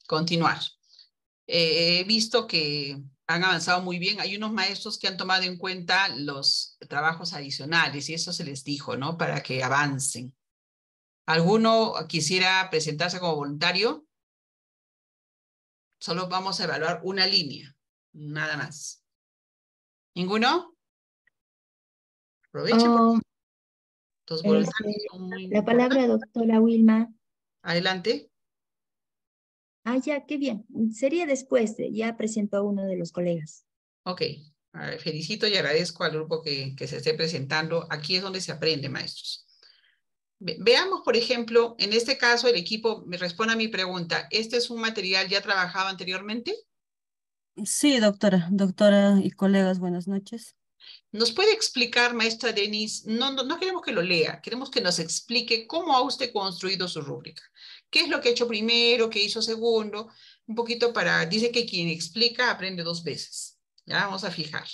continuar. He visto que han avanzado muy bien. Hay unos maestros que han tomado en cuenta los trabajos adicionales y eso se les dijo, ¿no? Para que avancen. ¿Alguno quisiera presentarse como voluntario? Solo vamos a evaluar una línea, nada más. ¿Ninguno? Aproveche, por favor. Los voluntarios son muy La palabra, doctora Wilma. Adelante. Ya, qué bien. Sería después, ya presentó a uno de los colegas. Ok. Felicito y agradezco al grupo que se esté presentando. Aquí es donde se aprende, maestros. Veamos, por ejemplo, en este caso el equipo me responde a mi pregunta. ¿Este es un material ya trabajado anteriormente? Sí, doctora y colegas, buenas noches. ¿Nos puede explicar, maestra Denis? No queremos que lo lea, queremos que nos explique cómo ha usted construido su rúbrica. ¿Qué es lo que ha hecho primero, qué hizo segundo? Un poquito dice que quien explica aprende 2 veces. Ya vamos a fijar.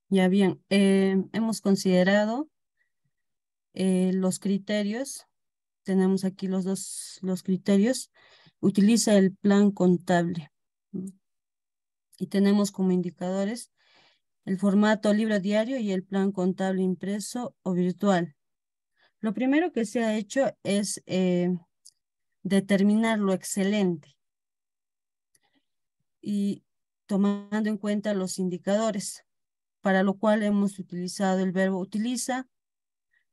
Ya bien, hemos considerado los criterios. Tenemos aquí los criterios. Utiliza el plan contable. Y tenemos como indicadores el formato libro diario y el plan contable impreso o virtual. Lo primero que se ha hecho es determinar lo excelente y tomando en cuenta los indicadores, para lo cual hemos utilizado el verbo utiliza,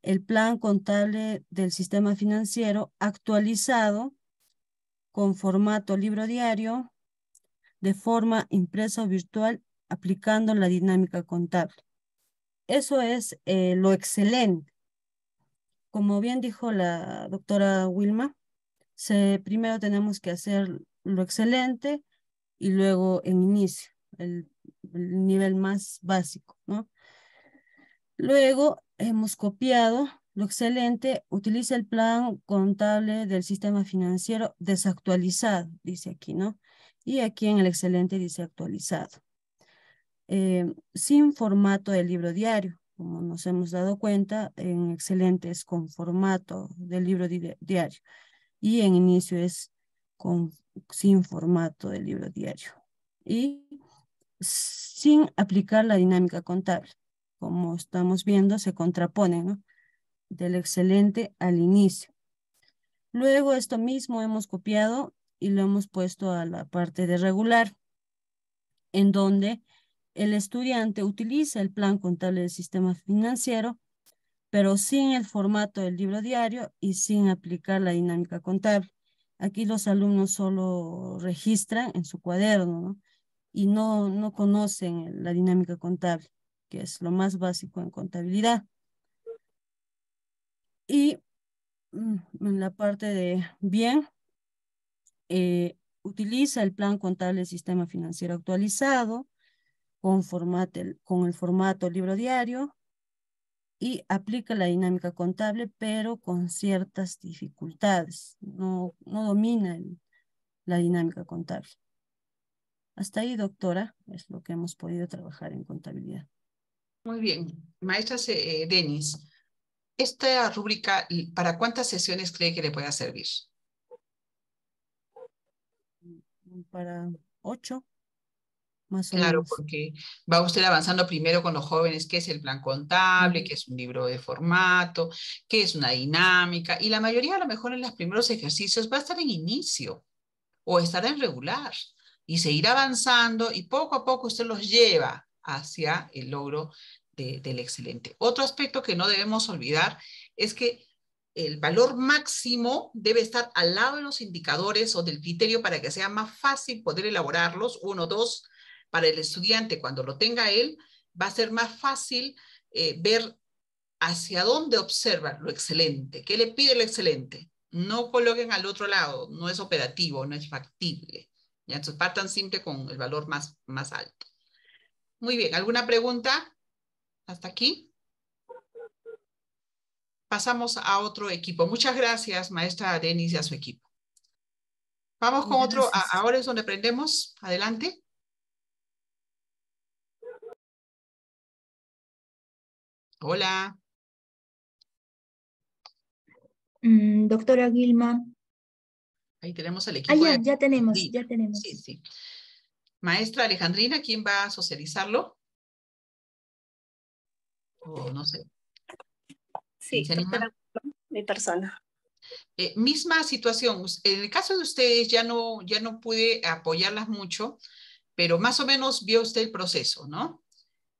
el plan contable del sistema financiero actualizado con formato libro diario de forma impresa o virtual aplicando la dinámica contable. Eso es lo excelente. Como bien dijo la doctora Wilma, primero tenemos que hacer lo excelente y luego en inicio, el nivel más básico, ¿no? Luego hemos copiado lo excelente, utiliza el plan contable del sistema financiero desactualizado, dice aquí, ¿no? Y aquí en el excelente dice actualizado. Sin formato de libro diario, como nos hemos dado cuenta, en excelente es con formato del libro diario y en inicio es sin formato del libro diario. Y sin aplicar la dinámica contable. Como estamos viendo, se contrapone, ¿no? Del excelente al inicio. Luego esto mismo hemos copiado y lo hemos puesto a la parte de regular, en donde el estudiante utiliza el plan contable del sistema financiero, pero sin el formato del libro diario y sin aplicar la dinámica contable. Aquí los alumnos solo registran en su cuaderno, ¿no? Y no conocen la dinámica contable, que es lo más básico en contabilidad. Y en la parte de bien, utiliza el plan contable del sistema financiero actualizado con el formato libro diario y aplica la dinámica contable, pero con ciertas dificultades. No domina la dinámica contable. Hasta ahí, doctora, es lo que hemos podido trabajar en contabilidad. Muy bien. Maestra Denis, ¿esta rúbrica para cuántas sesiones cree que le pueda servir? Para 8, más o Claro, menos. porque va usted avanzando primero con los jóvenes, qué es el plan contable, qué es un libro de formato, qué es una dinámica, y la mayoría a lo mejor en los primeros ejercicios va a estar en inicio o estará en regular, y seguirá avanzando y poco a poco usted los lleva hacia el logro del excelente. Otro aspecto que no debemos olvidar es que el valor máximo debe estar al lado de los indicadores o del criterio para que sea más fácil poder elaborarlos, 1, 2, para el estudiante cuando lo tenga él, va a ser más fácil ver hacia dónde observa lo excelente. ¿Qué le pide lo excelente? No coloquen al otro lado, no es operativo, no es factible. ¿Ya? Entonces partan siempre con el valor más alto. Muy bien, ¿alguna pregunta hasta aquí? Pasamos a otro equipo. Muchas gracias, maestra Denis, y a su equipo. Vamos con otro, ahora es donde aprendemos. Adelante. Hola. Doctora Gilma. Ahí tenemos el equipo. Ya tenemos. Sí, sí. Maestra Alejandrina, ¿quién va a socializarlo? O no sé. Sí, doctora, mi persona. Misma situación. En el caso de ustedes ya no pude apoyarlas mucho, pero más o menos vio usted el proceso, ¿no?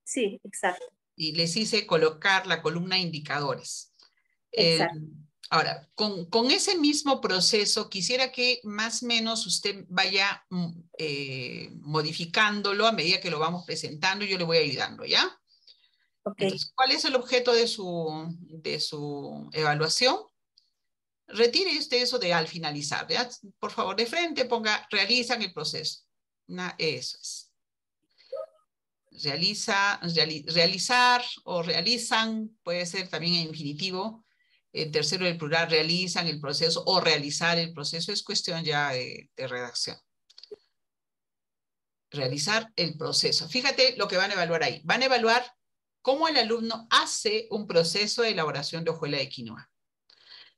Sí, exacto. Y les hice colocar la columna indicadores. Exacto. Ahora, con ese mismo proceso, quisiera que más o menos usted vaya modificándolo a medida que lo vamos presentando y yo le voy ayudando, ¿ya? Okay. Entonces, ¿cuál es el objeto de su evaluación? Retire usted eso de al finalizar, ¿ya? Por favor, de frente ponga, realizan el proceso. Eso es. Realizar o realizan, puede ser también en infinitivo. El tercero del plural, realizan el proceso o realizar el proceso, es cuestión ya de redacción. Realizar el proceso. Fíjate lo que van a evaluar ahí. Van a evaluar cómo el alumno hace un proceso de elaboración de hojuela de quinoa.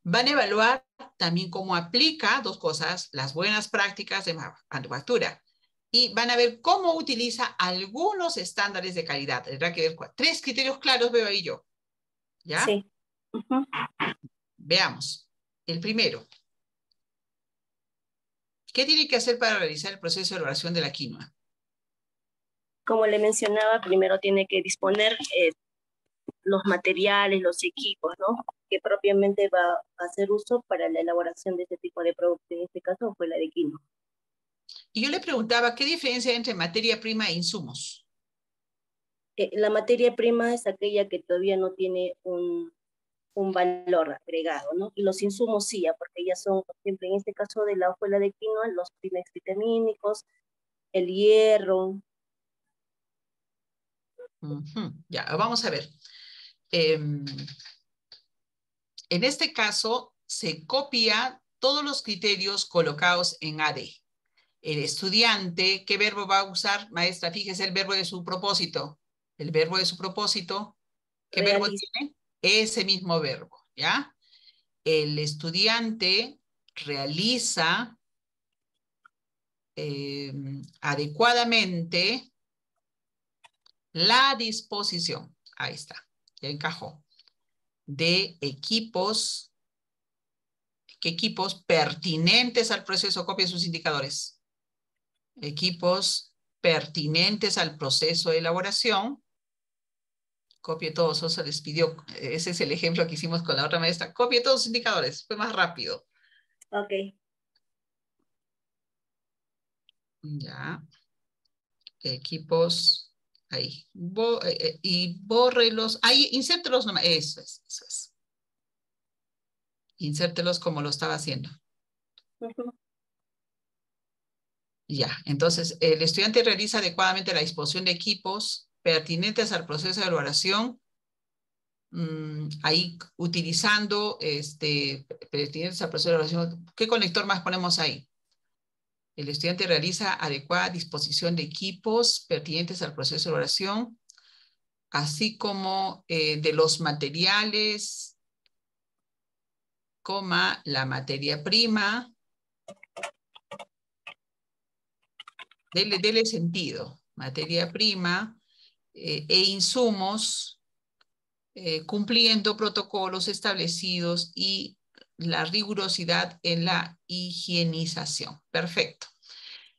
Van a evaluar también cómo aplica, dos cosas, las buenas prácticas de manufactura. Y van a ver cómo utiliza algunos estándares de calidad. Tendrá que ver 3 criterios claros veo ahí yo. ¿Ya? Sí. Veamos. El primero. ¿Qué tiene que hacer para realizar el proceso de elaboración de la quinoa? Como le mencionaba, primero tiene que disponer los materiales, los equipos, ¿no? Que propiamente va a hacer uso para la elaboración de este tipo de productos. En este caso fue la de quinoa. Y yo le preguntaba, ¿qué diferencia hay entre materia prima e insumos? La materia prima es aquella que todavía no tiene un valor agregado, ¿no? Y los insumos sí, porque ya son, por ejemplo, en este caso de la hojuela de quinoa, los pines vitamínicos, el hierro. Ya, vamos a ver. En este caso, se copia todos los criterios colocados en AD. El estudiante, ¿qué verbo va a usar? Maestra, fíjese el verbo de su propósito. El verbo de su propósito, ¿qué verbo tiene? Ese mismo verbo, ¿ya? El estudiante realiza adecuadamente la disposición, ahí está, ya encajó, de equipos, ¿qué equipos? Pertinentes al proceso, copia sus indicadores. Equipos pertinentes al proceso de elaboración. Copie todos, eso les pidió, ese es el ejemplo que hicimos con la otra maestra. Copie todos los indicadores, fue más rápido. Ok. Ya. Equipos, ahí. Y bórrelos, ahí, insértelos nomás, eso es. Insértelos como lo estaba haciendo. Ya, entonces el estudiante realiza adecuadamente la disposición de equipos pertinentes al proceso de evaluación, ahí utilizando pertinentes al proceso de evaluación. ¿Qué conector más ponemos ahí? El estudiante realiza adecuada disposición de equipos pertinentes al proceso de evaluación, así como de los materiales, la materia prima. Dele sentido. Materia prima e insumos, cumpliendo protocolos establecidos y la rigurosidad en la higienización. Perfecto.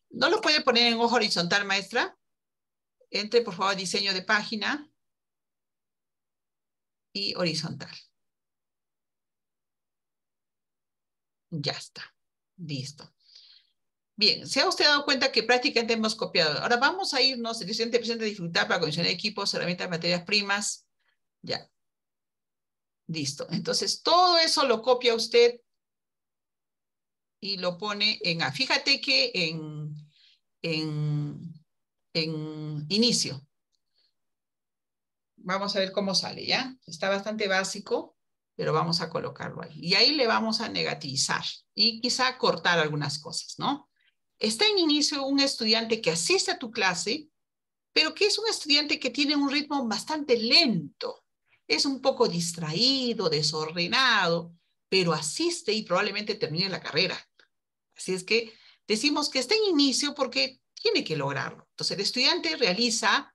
¿No lo puede poner en hoja horizontal, maestra? Entre, por favor, a diseño de página y horizontal. Ya está. Listo. Bien, se ha usted dado cuenta que prácticamente hemos copiado. Ahora vamos a irnos, el estudiante presenta dificultad para acondicionar equipos, herramientas, materias primas. Ya. Listo. Entonces, todo eso lo copia usted y lo pone en A. Fíjate que en inicio. Vamos a ver cómo sale, ¿ya? Está bastante básico, pero vamos a colocarlo ahí. Y ahí le vamos a negativizar y quizá cortar algunas cosas, ¿no? Está en inicio un estudiante que asiste a tu clase, pero que es un estudiante que tiene un ritmo bastante lento. Es un poco distraído, desordenado, pero asiste y probablemente termine la carrera. Así es que decimos que está en inicio porque tiene que lograrlo. Entonces el estudiante realiza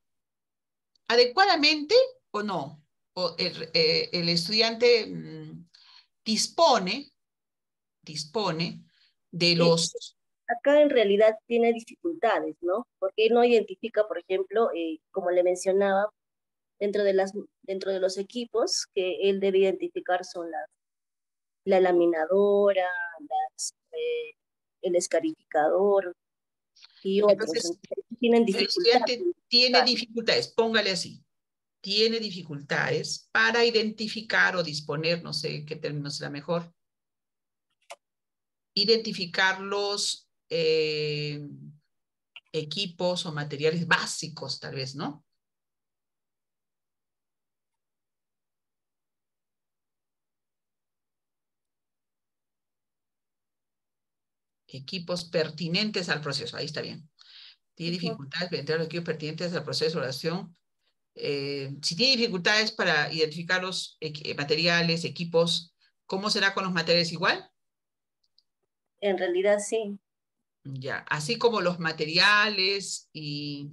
adecuadamente o no. O el estudiante dispone de Sí, los... acá en realidad tiene dificultades, ¿no? Porque él no identifica, por ejemplo, como le mencionaba, dentro de los equipos que él debe identificar son la laminadora, el escarificador y otros. Entonces, Entonces, tienen el dificultades. estudiante tiene dificultades, póngale así, tiene dificultades para identificar o disponer, no sé qué término será mejor, identificar los equipos o materiales básicos, tal vez, ¿no? Equipos pertinentes al proceso, ahí está bien. Tiene dificultades para identificar los equipos pertinentes al proceso de oración. Si tiene dificultades para identificar los materiales, equipos, ¿cómo será con los materiales igual? En realidad sí. Ya, así como los materiales y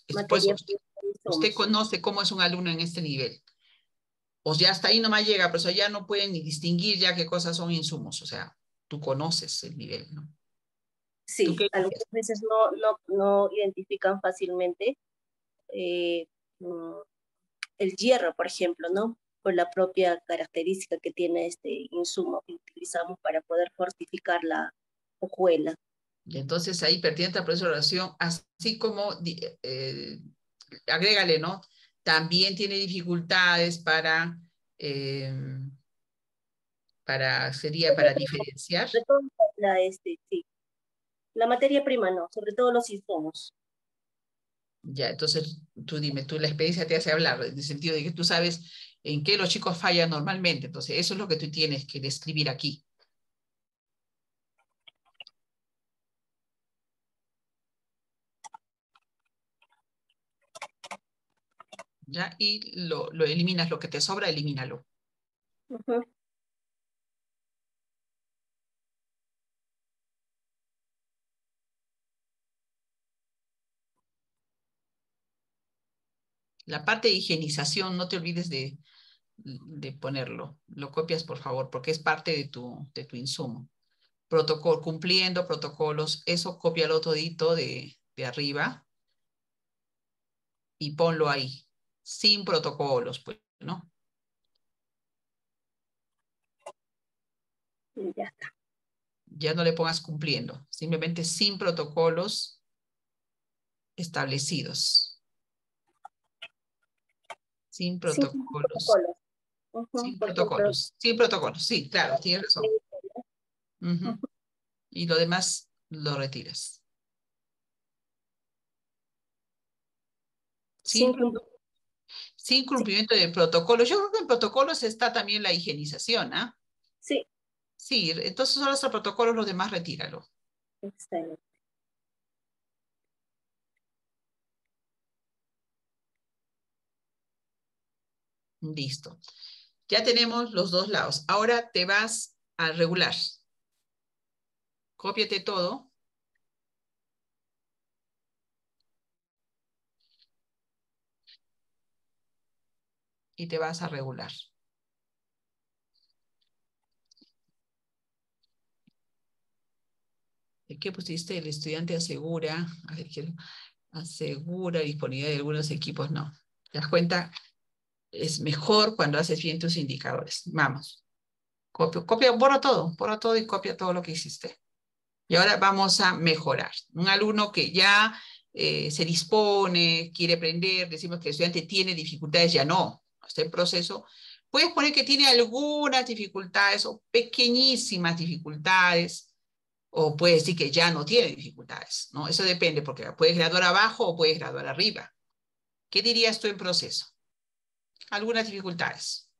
después Materia usted somos. conoce cómo es un alumno en este nivel. O ya hasta ahí nomás llega, pero eso ya no pueden ni distinguir ya qué cosas son insumos. O sea, tú conoces el nivel, ¿no? ¿Tú Sí, qué algunas dices? veces no identifican fácilmente eh, mm, el hierro, por ejemplo, ¿no? Por la propia característica que tiene este insumo que utilizamos para poder fortificar la hojuela. Y entonces ahí pertinente al proceso de oración, así como agrégale, ¿no? También tiene dificultades eh, sería para diferenciar. Sobre todo sí, la materia prima no, sobre todo los insumos. Ya, entonces tú dime, tú la experiencia te hace hablar, en el sentido de que tú sabes en qué los chicos fallan normalmente. Entonces, eso es lo que tú tienes que describir aquí. ¿Ya? Y lo eliminas, lo que te sobra, elimínalo. Uh-huh. La parte de higienización, no te olvides de ponerlo. Lo copias, por favor, porque es parte de tu insumo. Protocolo, cumpliendo protocolos, eso cópialo todito de arriba y ponlo ahí, sin protocolos, pues, ¿no? Ya está. Ya no le pongas cumpliendo, simplemente sin protocolos establecidos. Sin Sin protocolos. protocolos. Uh-huh. Sin Por ejemplo, protocolos. Sin protocolos, sí, claro, tienes razón. uh-huh. Y lo demás lo retiras. Sin, Sin cumplir. sin cumplimiento de protocolos. Yo creo que en protocolos está también la higienización, ¿ah? Sí, Sí, entonces solo los protocolos, los demás retíralo. excelente. Listo. Ya tenemos los dos lados. Ahora te vas a regular. Cópiate todo. Y te vas a regular. ¿Qué pusiste? El estudiante asegura, a ver, asegura disponibilidad de algunos equipos. No. ¿Te das cuenta? Es mejor cuando haces bien tus indicadores. Vamos. Borra todo y copia todo lo que hiciste. Y ahora vamos a mejorar. Un alumno que ya se dispone, quiere aprender, decimos que el estudiante tiene dificultades, ya no. Este proceso, puedes poner que tiene algunas dificultades o pequeñísimas dificultades, o puedes decir que ya no tiene dificultades, ¿no? Eso depende, porque puedes graduar abajo o puedes graduar arriba. ¿Qué dirías tú en proceso? Algunas dificultades.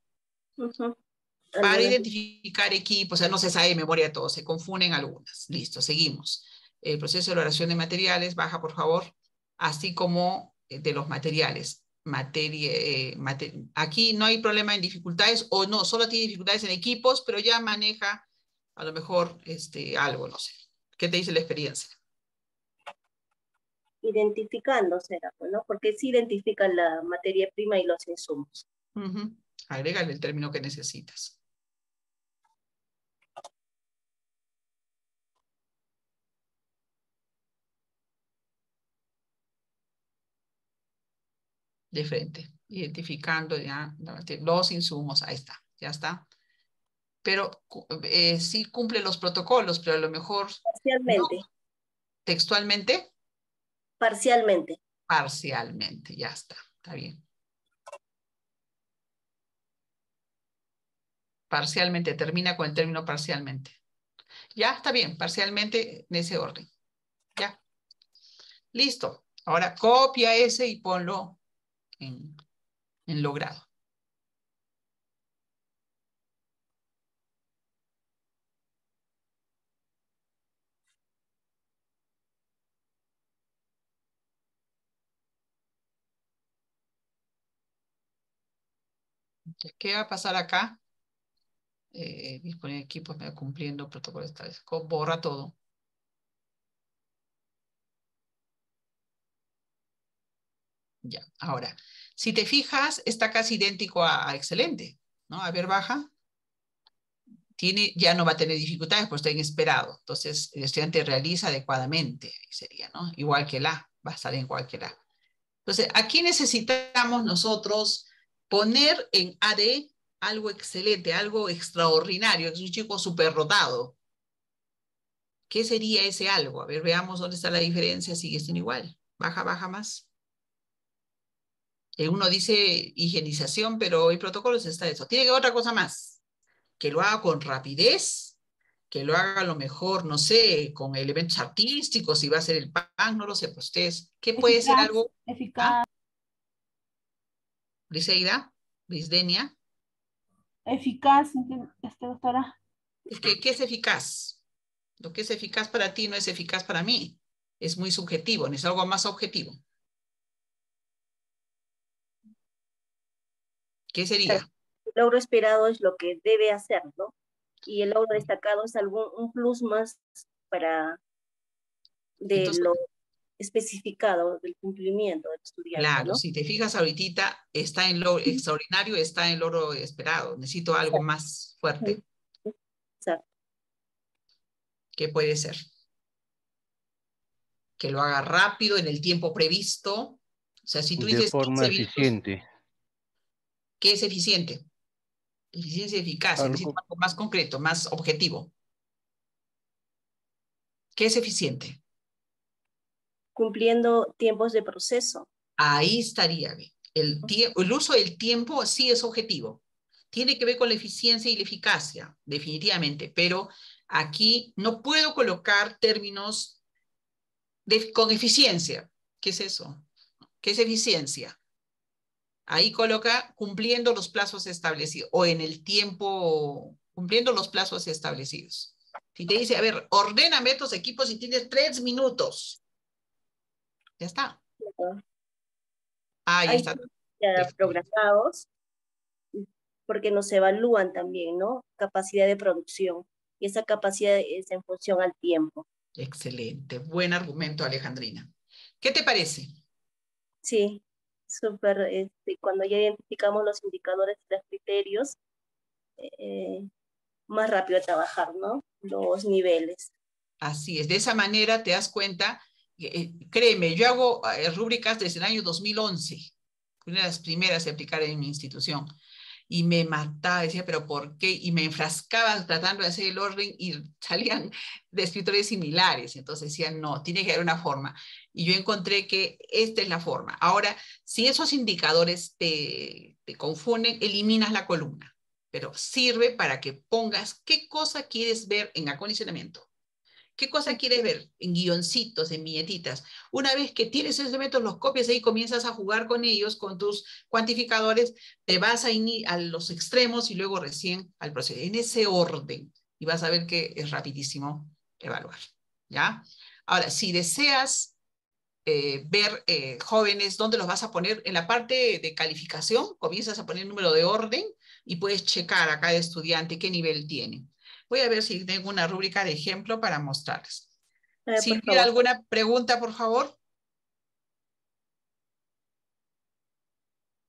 Para identificar equipos, o sea, no se sabe de memoria todo, se confunden algunas. Listo, seguimos. El proceso de elaboración de materiales, baja por favor, así como de los materiales. Aquí no hay problema en dificultades, o no, solo tiene dificultades en equipos, pero ya maneja a lo mejor algo, no sé. ¿Qué te dice la experiencia? Identificando, será, ¿no? Porque sí identifican la materia prima y los insumos. Agrégale el término que necesitas. De frente, identificando ya los insumos, ahí está, ya está. Pero sí cumple los protocolos, pero a lo mejor... Parcialmente. No. ¿Textualmente? Parcialmente. Parcialmente, ya está bien. Parcialmente, termina con el término parcialmente. Ya, está bien, parcialmente en ese orden. Ya. Listo. Ahora copia ese y ponlo en logrado. ¿Qué va a pasar acá? Disponer equipos cumpliendo protocolos establecidos. Borra todo. Ya, ahora, si te fijas, está casi idéntico a excelente, ¿no? A ver, baja. Ya no va a tener dificultades, pues está inesperado. Entonces, el estudiante realiza adecuadamente, sería, ¿no? Igual que la, va a estar en cualquier A. Entonces, aquí necesitamos nosotros poner en AD algo excelente, algo extraordinario, es un chico superdotado. ¿Qué sería ese algo? A ver, veamos dónde está la diferencia, sigue siendo igual. Baja, baja más. Uno dice higienización, pero en protocolos está eso. Tiene que otra cosa más. Que lo haga con rapidez, que lo haga a lo mejor, no sé, con elementos artísticos, si va a ser el pan, no lo sé, pues ustedes. ¿Qué puede ser algo? Eficaz. Briseida, Brisdenia. Eficaz, doctora. Es que, ¿qué es eficaz? Lo que es eficaz para ti no es eficaz para mí. Es muy subjetivo, es algo más objetivo. ¿Qué sería? El logro esperado es lo que debe hacer, ¿no? Y el logro destacado es un plus más para Entonces, lo especificado del cumplimiento del estudiante. Claro, ¿no? si te fijas ahorita, está en lo extraordinario, está en logro esperado. Necesito algo más fuerte. Exacto. ¿Qué puede ser? Que lo haga rápido, en el tiempo previsto. O sea, si tú dices... De forma eficiente. ¿Qué es eficiente? Eficiencia y eficacia. Necesito algo más concreto, más objetivo. ¿Qué es eficiente? Cumpliendo tiempos de proceso. Ahí estaría bien. El uso del tiempo sí es objetivo. Tiene que ver con la eficiencia y la eficacia, definitivamente. Pero aquí no puedo colocar términos con eficiencia. ¿Qué es eso? ¿Qué es eficiencia? Ahí coloca cumpliendo los plazos establecidos o en el tiempo, cumpliendo los plazos establecidos. Si te dice, a ver, ordéname estos equipos y tienes 3 minutos. Ya está. Ahí está. Ya programados, porque nos evalúan también, ¿no? Capacidad de producción. Y esa capacidad es en función al tiempo. Excelente. Buen argumento, Alejandrina. ¿Qué te parece? Sí, súper. Cuando ya identificamos los indicadores y los criterios, más rápido trabajar, ¿no? Los niveles. Así es. De esa manera te das cuenta. Créeme, yo hago rúbricas desde el año 2011. Fui una de las primeras a aplicar en mi institución. y me mataba, decía, pero ¿por qué? Y me enfrascaba tratando de hacer el orden y salían de escritores similares. Entonces decían, no, tiene que haber una forma. Y yo encontré que esta es la forma. Ahora, si esos indicadores te confunden, eliminas la columna, pero sirve para que pongas qué cosa quieres ver en acondicionamiento. ¿Qué cosa quieres ver? En guioncitos, en viñetitas. Una vez que tienes esos elementos, los copias ahí, comienzas a jugar con ellos, con tus cuantificadores, te vas a los extremos y luego recién al proceso. En ese orden. Y vas a ver que es rapidísimo evaluar. ¿Ya? Ahora, si deseas ver jóvenes, ¿dónde los vas a poner? En la parte de calificación, comienzas a poner el número de orden y puedes checar a cada estudiante qué nivel tiene. Voy a ver si tengo una rúbrica de ejemplo para mostrarles. Si Por tiene favor. alguna pregunta, por favor.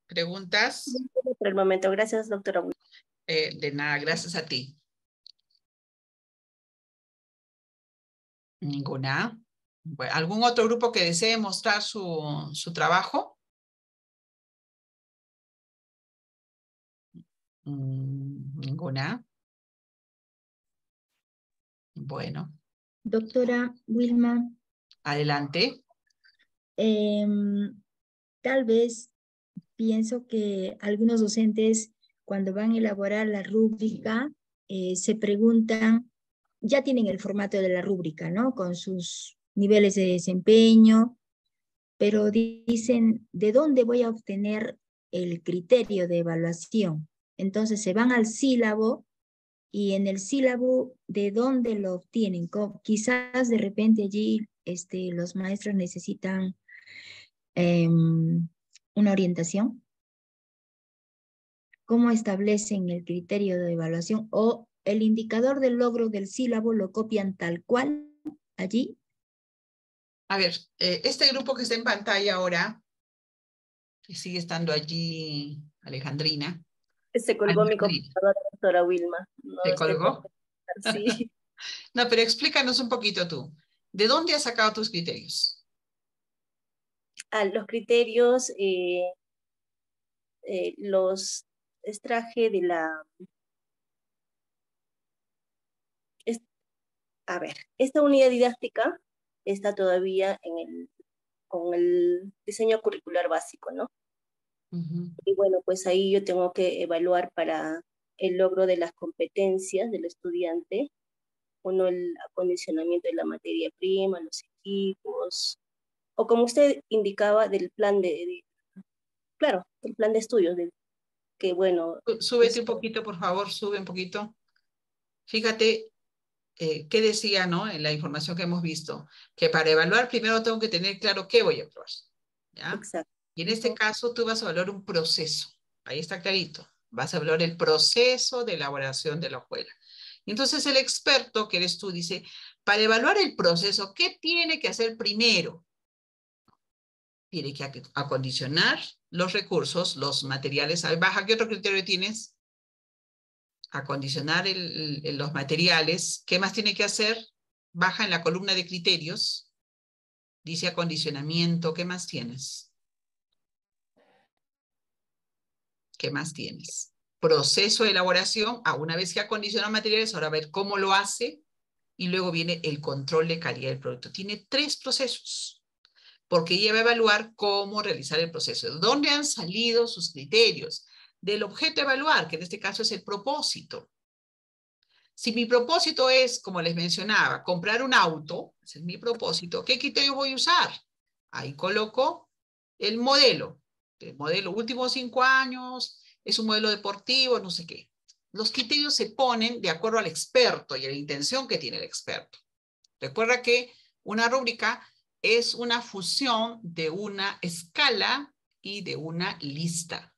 ¿Preguntas? Por el momento, gracias, doctora. De nada, gracias a ti. Ninguna. Bueno, ¿algún otro grupo que desee mostrar su trabajo? Ninguna. Bueno. Doctora Wilma, Adelante. tal vez pienso que algunos docentes cuando van a elaborar la rúbrica se preguntan, ya tienen el formato de la rúbrica, ¿no? Con sus niveles de desempeño, pero dicen, ¿de dónde voy a obtener el criterio de evaluación? Entonces se van al sílabo y en el sílabo, ¿de dónde lo obtienen? Quizás de repente allí los maestros necesitan una orientación. ¿Cómo establecen el criterio de evaluación o el indicador del logro del sílabo lo copian tal cual allí? A ver, este grupo que está en pantalla ahora, que sigue estando allí, Alejandrina. Se colgó mi computadora, doctora Wilma. No ¿Se estoy colgó? por... Sí. No, pero explícanos un poquito tú. ¿De dónde has sacado tus criterios? Los criterios los extraje de la... A ver, esta unidad didáctica está todavía con el diseño curricular básico, ¿no? Y bueno, pues ahí yo tengo que evaluar para el logro de las competencias del estudiante, uno el acondicionamiento de la materia prima, los equipos, o como usted indicaba, del plan claro, del plan de estudios, que bueno... Súbete un poquito, por favor, sube un poquito. Fíjate qué decía, ¿no? En la información que hemos visto, que para evaluar primero tengo que tener claro qué voy a evaluar, ¿ya? Exacto. Y en este caso tú vas a evaluar un proceso, ahí está clarito, vas a evaluar el proceso de elaboración de la hojuela. Y entonces el experto, que eres tú, dice, para evaluar el proceso, ¿qué tiene que hacer primero? Tiene que acondicionar los recursos, los materiales. Baja, ¿qué otro criterio tienes? Acondicionar los materiales. ¿Qué más tiene que hacer? Baja en la columna de criterios. Dice acondicionamiento. ¿Qué más tienes? ¿Qué más tienes? Proceso de elaboración. Una vez que acondiciona materiales, ahora a ver cómo lo hace. Y luego viene el control de calidad del producto. Tiene 3 procesos, porque ella va a evaluar cómo realizar el proceso. ¿De dónde han salido sus criterios? Del objeto a evaluar, que en este caso es el propósito. Si mi propósito es, como les mencionaba, comprar un auto, ese es mi propósito, ¿qué criterio voy a usar? Ahí coloco el modelo últimos 5 años, es un modelo deportivo, no sé qué. Los criterios se ponen de acuerdo al experto y a la intención que tiene el experto. Recuerda que una rúbrica es una fusión de una escala y de una lista.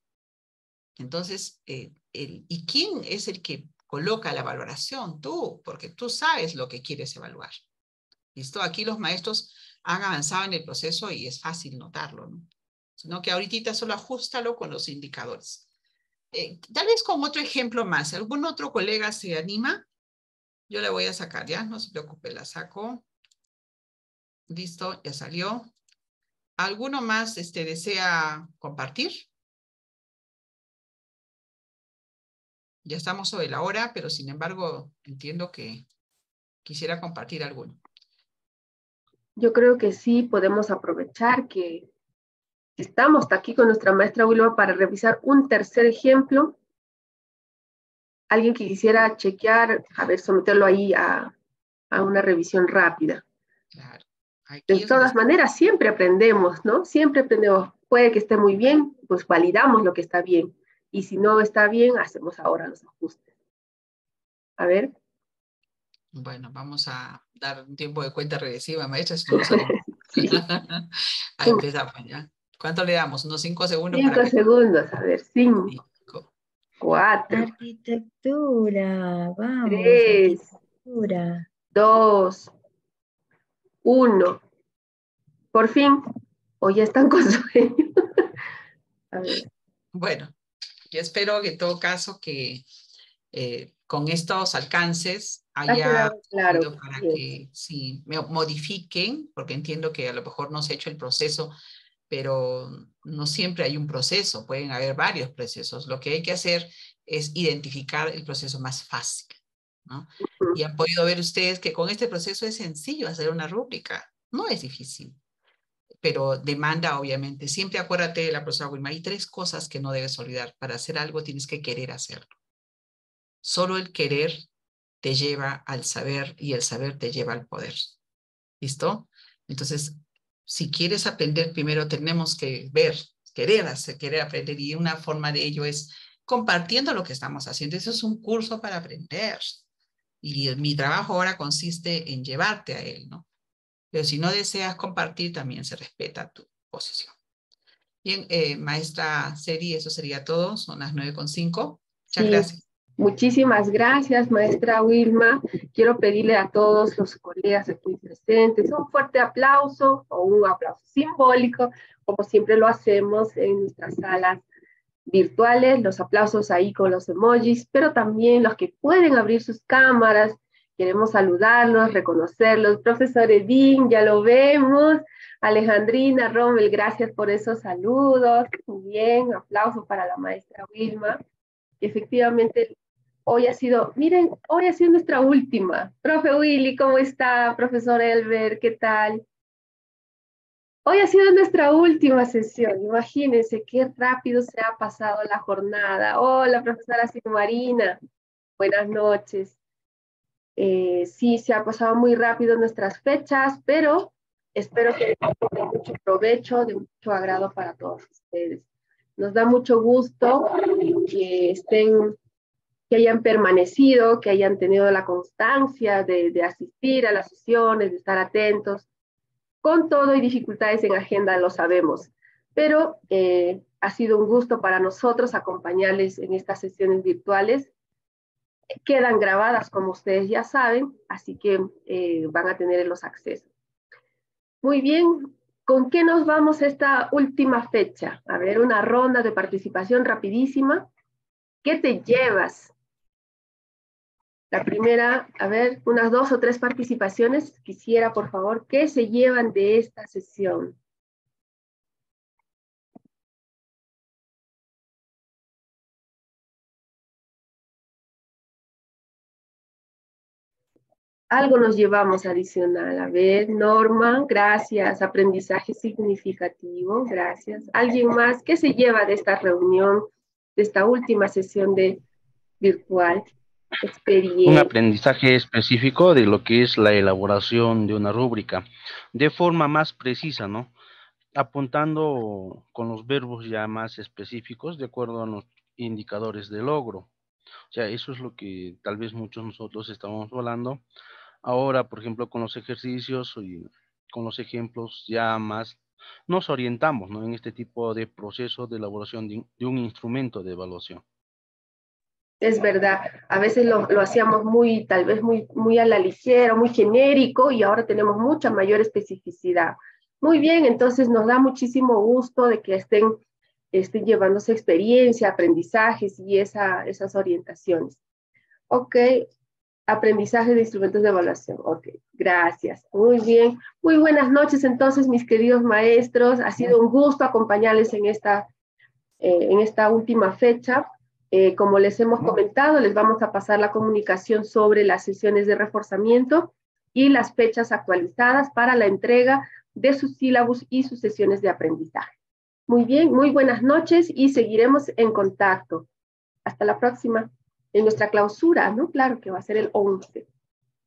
Entonces, ¿y quién es el que coloca la valoración? Tú, porque tú sabes lo que quieres evaluar. ¿Listo? Aquí los maestros han avanzado en el proceso y es fácil notarlo, ¿no? Sino que ahorita solo ajustalo con los indicadores. Tal vez con otro ejemplo más. ¿Algún otro colega se anima? Yo le voy a sacar, ¿ya? No se preocupe, la saco. Listo, ya salió. ¿Alguno más desea compartir? Ya estamos sobre la hora, pero sin embargo entiendo que quisiera compartir alguno. Yo creo que sí podemos aprovechar que estamos aquí con nuestra maestra Wilma para revisar un tercer ejemplo. Alguien que quisiera chequear, a ver, someterlo ahí a una revisión rápida. Claro. De todas maneras, siempre aprendemos, ¿no? Siempre aprendemos. Puede que esté muy bien, pues validamos lo que está bien. Y si no está bien, hacemos ahora los ajustes. A ver. Bueno, vamos a dar un tiempo de cuenta regresiva, maestra, si no lo salimos. Sí. Ahí empezamos ya. ¿Cuánto le damos? Unos 5 segundos. 5 segundos, a ver, 5. 4. Arquitectura, vamos. 3. Arquitectura. 2. 1. Por fin. O ya están con sueño. A ver. Bueno, yo espero que en todo caso que con estos alcances haya claro para que sí, me modifiquen, porque entiendo que a lo mejor no se ha hecho el proceso, pero no siempre hay un proceso, pueden haber varios procesos. Lo que hay que hacer es identificar el proceso más fácil, ¿no? Y han podido ver ustedes que con este proceso es sencillo hacer una rúbrica, no es difícil, pero demanda obviamente. Siempre acuérdate de la profesora Wilma, hay 3 cosas que no debes olvidar. Para hacer algo tienes que querer hacerlo. Solo el querer te lleva al saber y el saber te lleva al poder. ¿Listo? Entonces, si quieres aprender, primero tenemos que ver, querer hacer, querer aprender, y una forma de ello es compartiendo lo que estamos haciendo. Eso es un curso para aprender. Y mi trabajo ahora consiste en llevarte a él, ¿no? Pero si no deseas compartir, también se respeta tu posición. Bien, maestra Seri, eso sería todo. Son las 9:05. Muchas gracias. Muchísimas gracias, maestra Wilma. Quiero pedirle a todos los colegas aquí presentes un fuerte aplauso o un aplauso simbólico, como siempre lo hacemos en nuestras salas virtuales, los aplausos ahí con los emojis, pero también los que pueden abrir sus cámaras. Queremos saludarlos, reconocerlos. Profesor Edín, ya lo vemos. Alejandrina, Rommel, gracias por esos saludos. Muy bien, aplauso para la maestra Wilma. Y efectivamente, hoy ha sido, miren, hoy ha sido nuestra última. Profe Willy, ¿cómo está? Profesor Elber, ¿qué tal? Hoy ha sido nuestra última sesión. Imagínense qué rápido se ha pasado la jornada. Hola, profesora Silmarina. Buenas noches. Sí, se ha pasado muy rápido nuestras fechas, pero espero que de mucho provecho, de mucho agrado para todos ustedes. Nos da mucho gusto que estén, que hayan permanecido, que hayan tenido la constancia de asistir a las sesiones, de estar atentos. Con todo y dificultades en agenda, lo sabemos, pero ha sido un gusto para nosotros acompañarles en estas sesiones virtuales. Quedan grabadas, como ustedes ya saben, así que van a tener los accesos. Muy bien, ¿con qué nos vamos esta última fecha? A ver, una ronda de participación rapidísima. ¿Qué te llevas? La primera, a ver, unas 2 o 3 participaciones. Quisiera, por favor, ¿qué se llevan de esta sesión? Algo nos llevamos adicional. A ver, Norma, gracias. Aprendizaje significativo, gracias. ¿Alguien más? ¿Qué se lleva de esta reunión, de esta última sesión de virtual? Experiencia. Un aprendizaje específico de lo que es la elaboración de una rúbrica, de forma más precisa, ¿no? Apuntando con los verbos ya más específicos de acuerdo a los indicadores de logro. O sea, eso es lo que tal vez muchos nosotros estamos hablando. Ahora, por ejemplo, con los ejercicios y con los ejemplos ya más nos orientamos, ¿no? En este tipo de proceso de elaboración de un instrumento de evaluación. Es verdad, a veces lo hacíamos muy, tal vez muy a la ligera, muy genérico, y ahora tenemos mucha mayor especificidad. Muy bien, entonces nos da muchísimo gusto de que estén llevándose experiencia, aprendizajes y esas orientaciones. Ok, aprendizaje de instrumentos de evaluación. Ok, gracias. Muy bien. Muy buenas noches entonces, mis queridos maestros. Ha sido un gusto acompañarles en esta última fecha. Como les hemos comentado, les vamos a pasar la comunicación sobre las sesiones de reforzamiento y las fechas actualizadas para la entrega de sus sílabus y sus sesiones de aprendizaje. Muy bien, muy buenas noches y seguiremos en contacto. Hasta la próxima. En nuestra clausura, ¿no? Claro que va a ser el 11.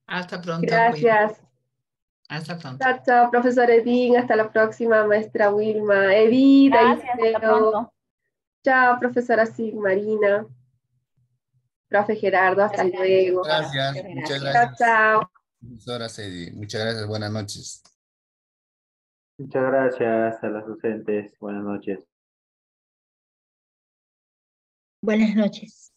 Hasta pronto. Gracias. Hasta pronto. Chao, chao, profesor Edín. Hasta la próxima, maestra Wilma. Edith, Gracias, hasta pronto. Chao, profesora Sigmarina. Profe Gerardo, hasta luego. Gracias, muchas gracias. Chao, chao. Profesora Cedi, muchas gracias, buenas noches. Muchas gracias a las docentes. Buenas noches. Buenas noches.